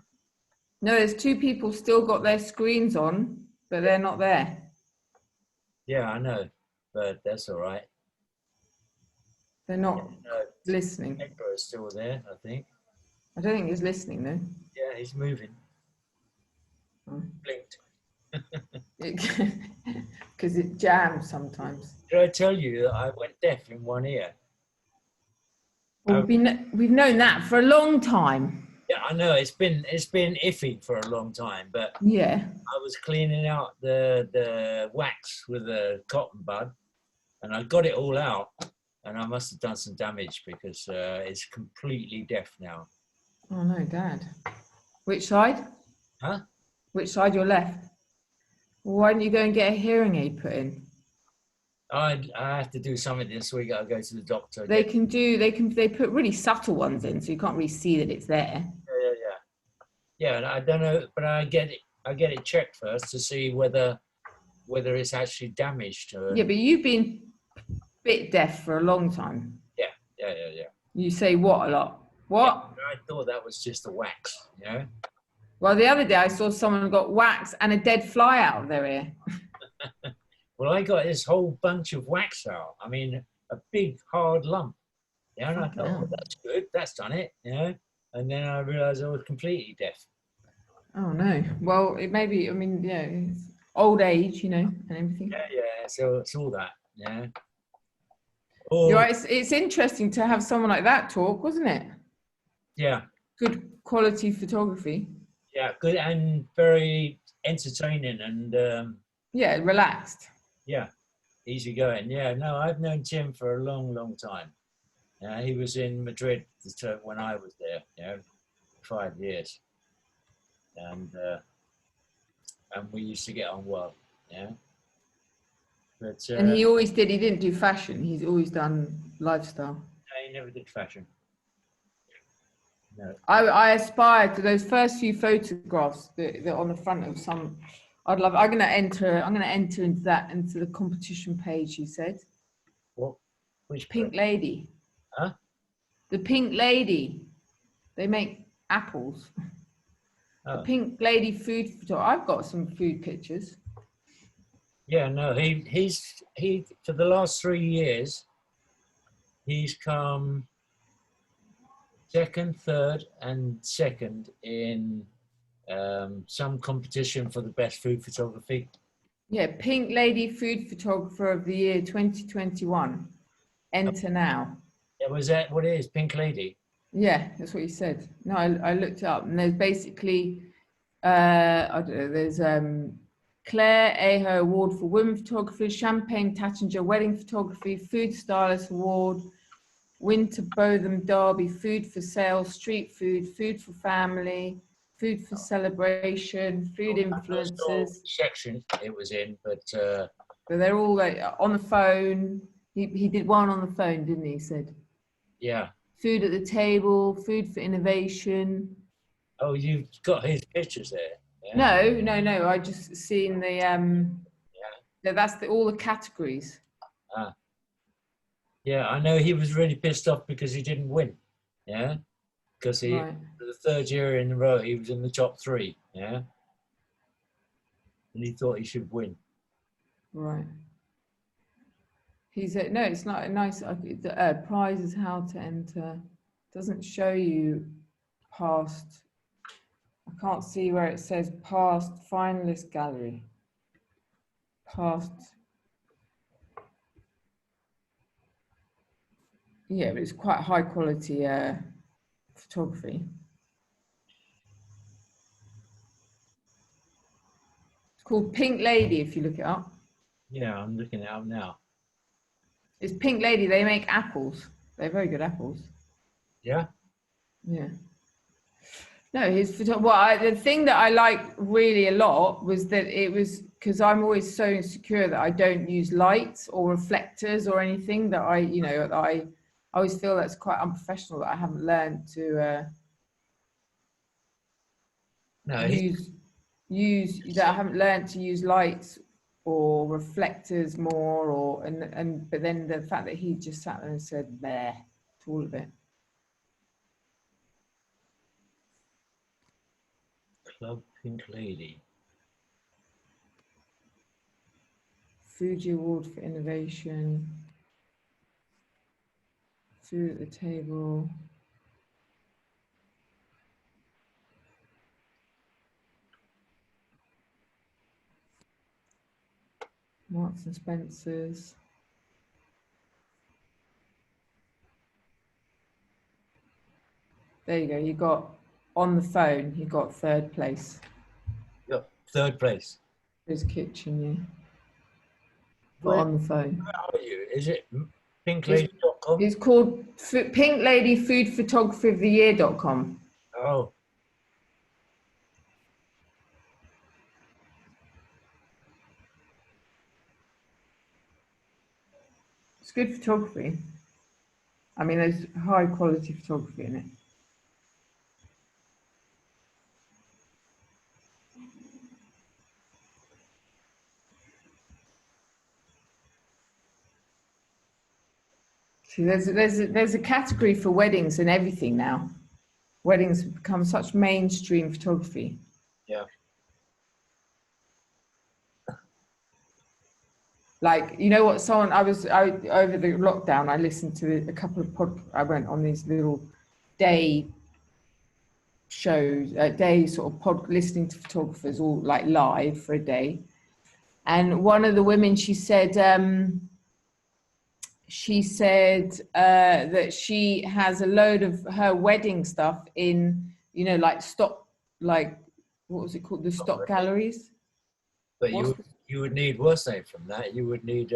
No, there's two people still got their screens on, but they're not there. Yeah, I know, but that's all right. They're not listening. Edinburgh's still there, I think. I don't think he's listening though. Yeah, he's moving. Oh. Blinked. Because it jams sometimes. Did I tell you that I went deaf in one ear? Well, we've known that for a long time. Yeah, I know it's been iffy for a long time, but Yeah. I was cleaning out the wax with a cotton bud, and I got it all out, and I must have done some damage because it's completely deaf now. Oh no, Dad. Which side? Huh? Which side? Your left. Well, why don't you go and get a hearing aid put in? I have to do something this week. I'll go to the doctor. They put really subtle ones in, so you can't really see that it's there. Yeah. And I don't know, but I get it checked first to see whether it's actually damaged. Yeah, but you've been bit deaf for a long time. Yeah. You say what a lot? What? Yeah, I thought that was just the wax, you know? Well, the other day I saw someone got wax and a dead fly out of their ear. Well, I got this whole bunch of wax out. I mean, a big hard lump. Yeah, and I thought, oh, that's good. That's done it, you know? And then I realised I was completely deaf. Oh no. Well, it may be. I mean, yeah, it's old age, you know, and everything. Yeah. So it's all that, yeah. You're right. It's interesting to have someone like that talk, wasn't it? Yeah. Good quality photography. Yeah, good and very entertaining and yeah, relaxed. Yeah, easy going. Yeah, no, I've known Tim for a long, long time. He was in Madrid when I was there, you know, 5 years, and we used to get on well, yeah. But and he always did. He didn't do fashion. He's always done lifestyle. No, he never did fashion. No. I aspired to those first few photographs that on the front of some. I'm gonna enter into the competition page. You said. What? Which Pink Lady? Huh? The Pink Lady. They make apples. Oh. The Pink Lady food photo. I've got some food pictures. Yeah, no, he for the last 3 years, he's come second, third, and second in some competition for the best food photography. Yeah, Pink Lady Food Photographer of the Year 2021. Enter now. Yeah, was that what it is? Pink Lady? Yeah, that's what you said. No, I looked it up, and there's basically, I don't know, there's Claire Aho Award for Women Photography, Champagne Tattinger Wedding Photography, Food Stylist Award, Winter Botham Derby, Food for Sale, Street Food, Food for Family, Food for Celebration, Food Influencers. Section it was in, but they're all like on the phone. He did one on the phone, didn't he? He said. Yeah. Food at the table, Food for Innovation. Oh, you've got his pictures there. Yeah. No. I just seen the that's all the categories. Ah. Yeah, I know he was really pissed off because he didn't win. Yeah. Because for the third year in a row, he was in the top 3. Yeah. And he thought he should win. Right. He said, no, it's not a nice prize is how to enter. Doesn't show you past. I can't see where it says past finalist gallery. Past. Yeah, but it's quite high quality photography. It's called Pink Lady if you look it up. Yeah, I'm looking it up now. It's Pink Lady. They make apples. They're very good apples. Yeah. Yeah. No, the thing that I like really a lot was that it was because I'm always so insecure that I don't use lights or reflectors or anything that I always feel that's quite unprofessional that I haven't learned to I haven't learned to use lights or reflectors more but then the fact that he just sat there and said bleh to all of it. Club Pink Lady. Fuji Award for Innovation. Food at the table. Marks and Spencer's. There you go. You got on the phone. You got third place. Yep, third place. There's kitchen. Yeah. But Where on the phone. are you? Is it pinklady.com? It's called Pink Lady Food Photography of the Year.com. Oh. It's good photography. I mean, there's high quality photography in it. See, there's a category for weddings and everything now. Weddings have become such mainstream photography. Yeah. Like, you know what, someone, over the lockdown, I listened to a couple of I went on these little day shows, listening to photographers all like live for a day. And one of the women, she said that she has a load of her wedding stuff in, you know, like stock, like, what was it called? The stock galleries. But you would need what's name from that. You would need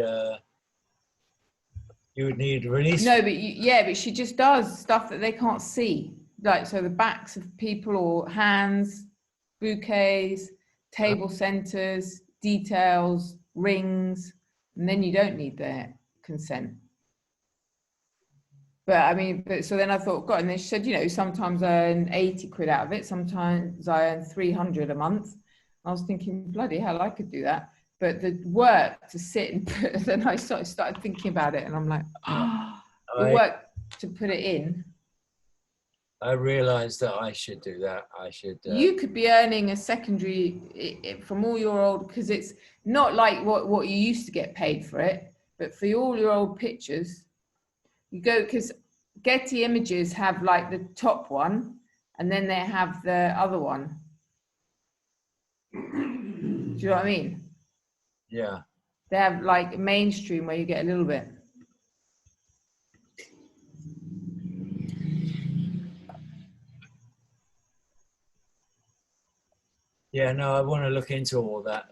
release. No, but but she just does stuff that they can't see, like so the backs of people or hands, bouquets, table centers, details, rings, and then you don't need their consent. But I mean, so then I thought, God, and then she said, you know, sometimes I earn 80 quid out of it, sometimes I earn 300 a month. I was thinking, bloody hell, I could do that. But the work to sit and put, then I started thinking about it, and I'm like, the work to put it in. I realised that I should do that. I should. You could be earning a secondary from all your old, because it's not like what you used to get paid for it, but for all your old pictures, you go, because Getty Images have like the top one, and then they have the other one. Do you know what I mean? Yeah. They have like mainstream where you get a little bit. Yeah, no, I want to look into all that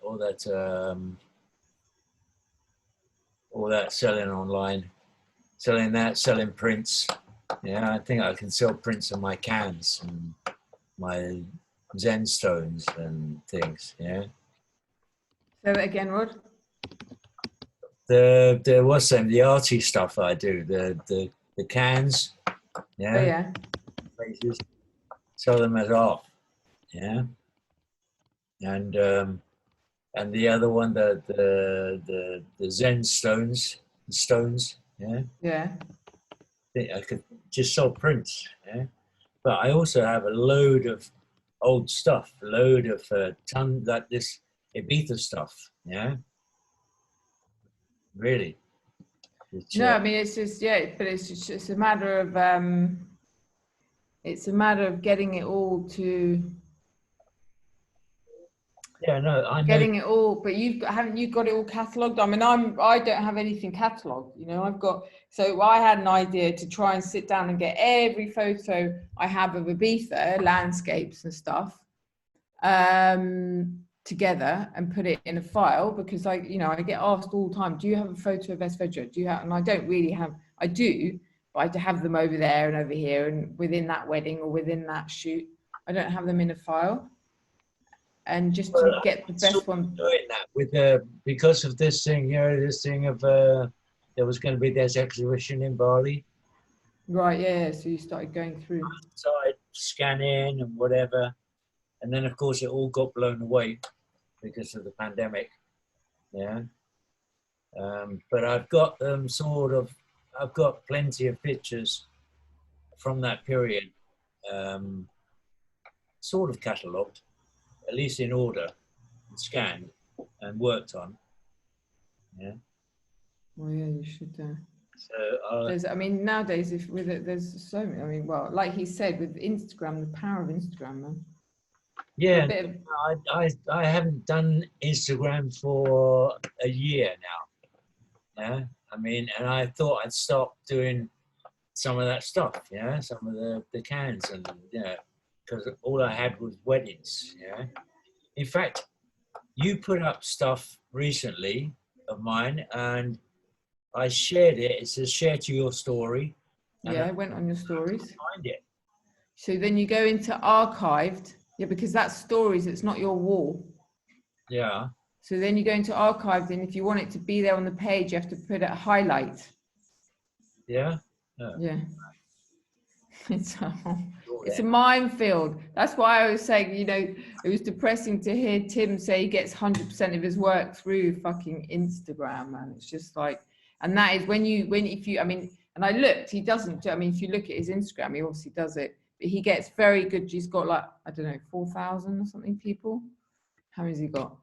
selling online, selling prints. Yeah, I think I can sell prints of my cans and my Zen stones and things. Yeah. Say that again, Rod. The what's them? The arty stuff I do. The cans. Yeah. Oh, yeah. Places, sell them as art. Yeah. And the other one, the Zen stones. Yeah. Yeah. I could just sell prints. Yeah. But I also have a load of old stuff, a load of like this Ibiza stuff. Yeah. Really. Which, No, I mean, it's just, but it's just a matter of getting it all to. Yeah, no, I know. Getting it all, but haven't you got it all catalogued? I mean, I don't have anything catalogued. You know, so I had an idea to try and sit down and get every photo I have of Ibiza, landscapes and stuff, together and put it in a file, because I get asked all the time, do you have a photo of Esvedra? Do you have? And I don't really have. I do, but I have them over there and over here and within that wedding or within that shoot. I don't have them in a file. And just to get the best one. Doing that with because of this thing, you know, this thing of there was going to be this exhibition in Bali. Right, yeah. So you started going through. Started scanning and whatever, and then of course it all got blown away because of the pandemic. Yeah. But I've got I've got plenty of pictures from that period, sort of catalogued, at least in order, and scanned and worked on. Yeah. Oh yeah, you should. So There's, I mean, nowadays, if with it, there's so many. I mean, well, like he said, with Instagram, the power of Instagram, man. yeah, A bit of, I haven't done Instagram for a year now. Yeah, I mean, and I thought I'd stop doing some of that stuff. Yeah, some of the cans and because all I had was weddings. Yeah, in fact, you put up stuff recently of mine, and I shared it. It says share to your story. And yeah, I it went on your stories. find it. So then you go into archived, yeah, because that's stories. It's not your wall. Yeah. So then you go into archived, and if you want it to be there on the page, you have to put it highlight. Yeah. Yeah. It's a minefield. That's why I was saying, you know, it was depressing to hear Tim say he gets 100% of his work through fucking Instagram, man. It's just like, and that is I mean, and I looked, he doesn't, I mean, if you look at his Instagram, he obviously does it, but he gets very good. He's got like, I don't know, 4,000 or something people. How many has he got?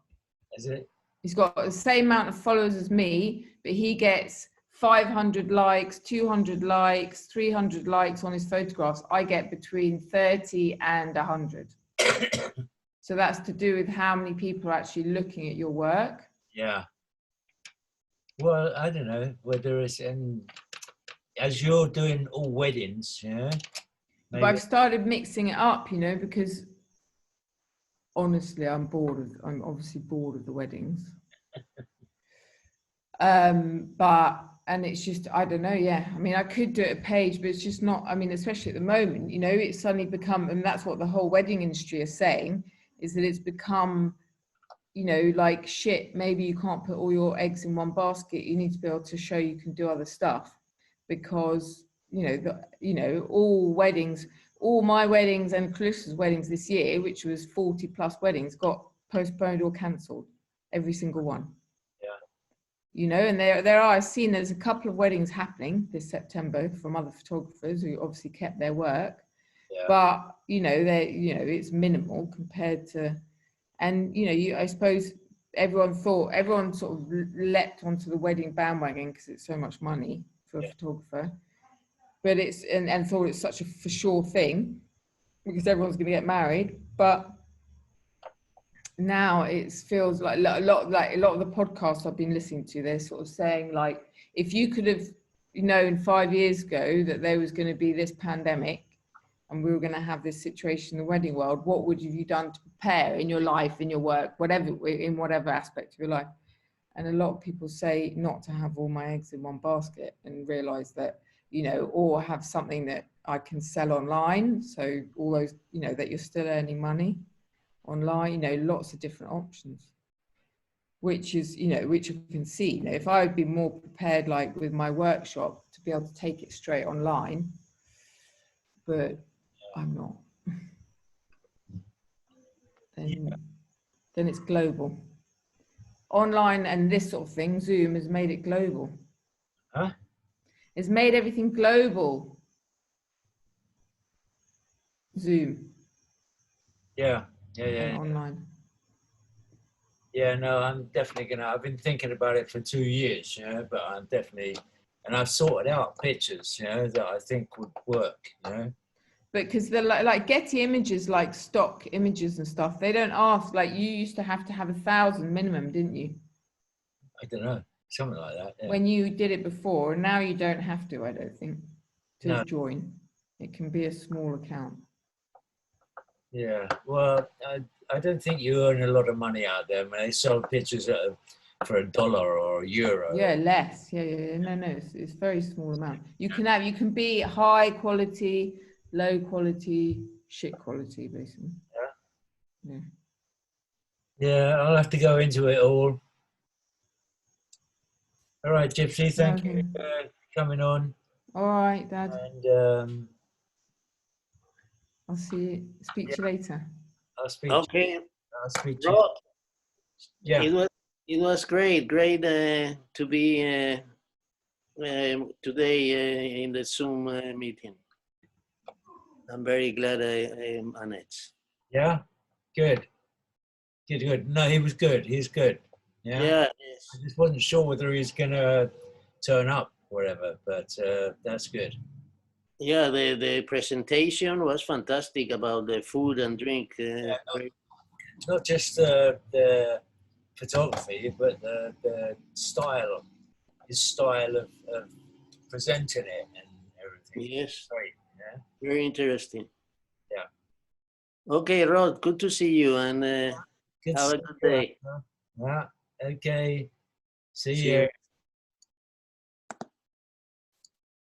Is it? He's got the same amount of followers as me, but he gets 500 likes, 200 likes, 300 likes on his photographs. I get between 30 and 100. So that's to do with how many people are actually looking at your work. Yeah. Well, I don't know whether it's as you're doing all weddings, yeah. But I've started mixing it up, you know, because honestly, I'm obviously bored of the weddings. And it's just, I don't know, yeah. I mean, I could do it a page, but it's just not, I mean, especially at the moment, you know, it's suddenly become, and that's what the whole wedding industry is saying, is that it's become, you know, like shit, maybe you can't put all your eggs in one basket. You need to be able to show you can do other stuff because, you know, all my weddings and Clarissa's weddings this year, which was 40 plus weddings, got postponed or cancelled, every single one. You know, and I've seen there's a couple of weddings happening this September from other photographers who obviously kept their work, but you know, it's minimal compared to, and you know, I suppose everyone sort of leapt onto the wedding bandwagon because it's so much money for a photographer, but it's and thought it's such a for sure thing because everyone's going to get married, but now it feels like a lot of the podcasts I've been listening to, they're sort of saying like, if you could have known 5 years ago that there was going to be this pandemic and we were going to have this situation in the wedding world, what would you have done to prepare in your life, in your work, in whatever aspect of your life? And a lot of people say not to have all my eggs in one basket and realize that, you know, or have something that I can sell online. So all those, you know, that you're still earning money online, you know, lots of different options, which is, you know, which you can see, you know, if I would be more prepared, like with my workshop, to be able to take it straight online, but I'm not. Then it's global. Online and this sort of thing, Zoom has made it global. Huh? It's made everything global. Zoom. Yeah. Online. Yeah, no, I'm definitely I've been thinking about it for 2 years, you know, but I'm definitely, and I've sorted out pictures, you know, that I think would work, you know. But because they're like Getty Images, like stock images and stuff, they don't ask, like you used to have 1,000 minimum, didn't you? I don't know, something like that. Yeah. When you did it before, and now you don't have to, I don't think, to join. It can be a small account. Yeah, well, I don't think you earn a lot of money out there. When they sell pictures for $1 or €1. Yeah, less. Yeah. No, it's very small amount. You can be high quality, low quality, shit quality, basically. Yeah, I'll have to go into it all. All right, Gypsy, thank you for coming on. All right, Dad. And I'll speak to you later. I'll speak. Okay. I'll speak to Rod, you. Yeah. It was great to be today in the Zoom meeting. I'm very glad I managed. Yeah, good. No, he was good. He's good. Yeah. Yeah. I just wasn't sure whether he's gonna turn up. whatever. But that's good. Yeah, the presentation was fantastic about the food and drink. Not just the photography, but the style, his style of presenting it and everything. Yes. Great. Yeah. Very interesting. Yeah. Okay, Rod, good to see you, and Good have a to good see you. day. Yeah. Okay. See See you. you.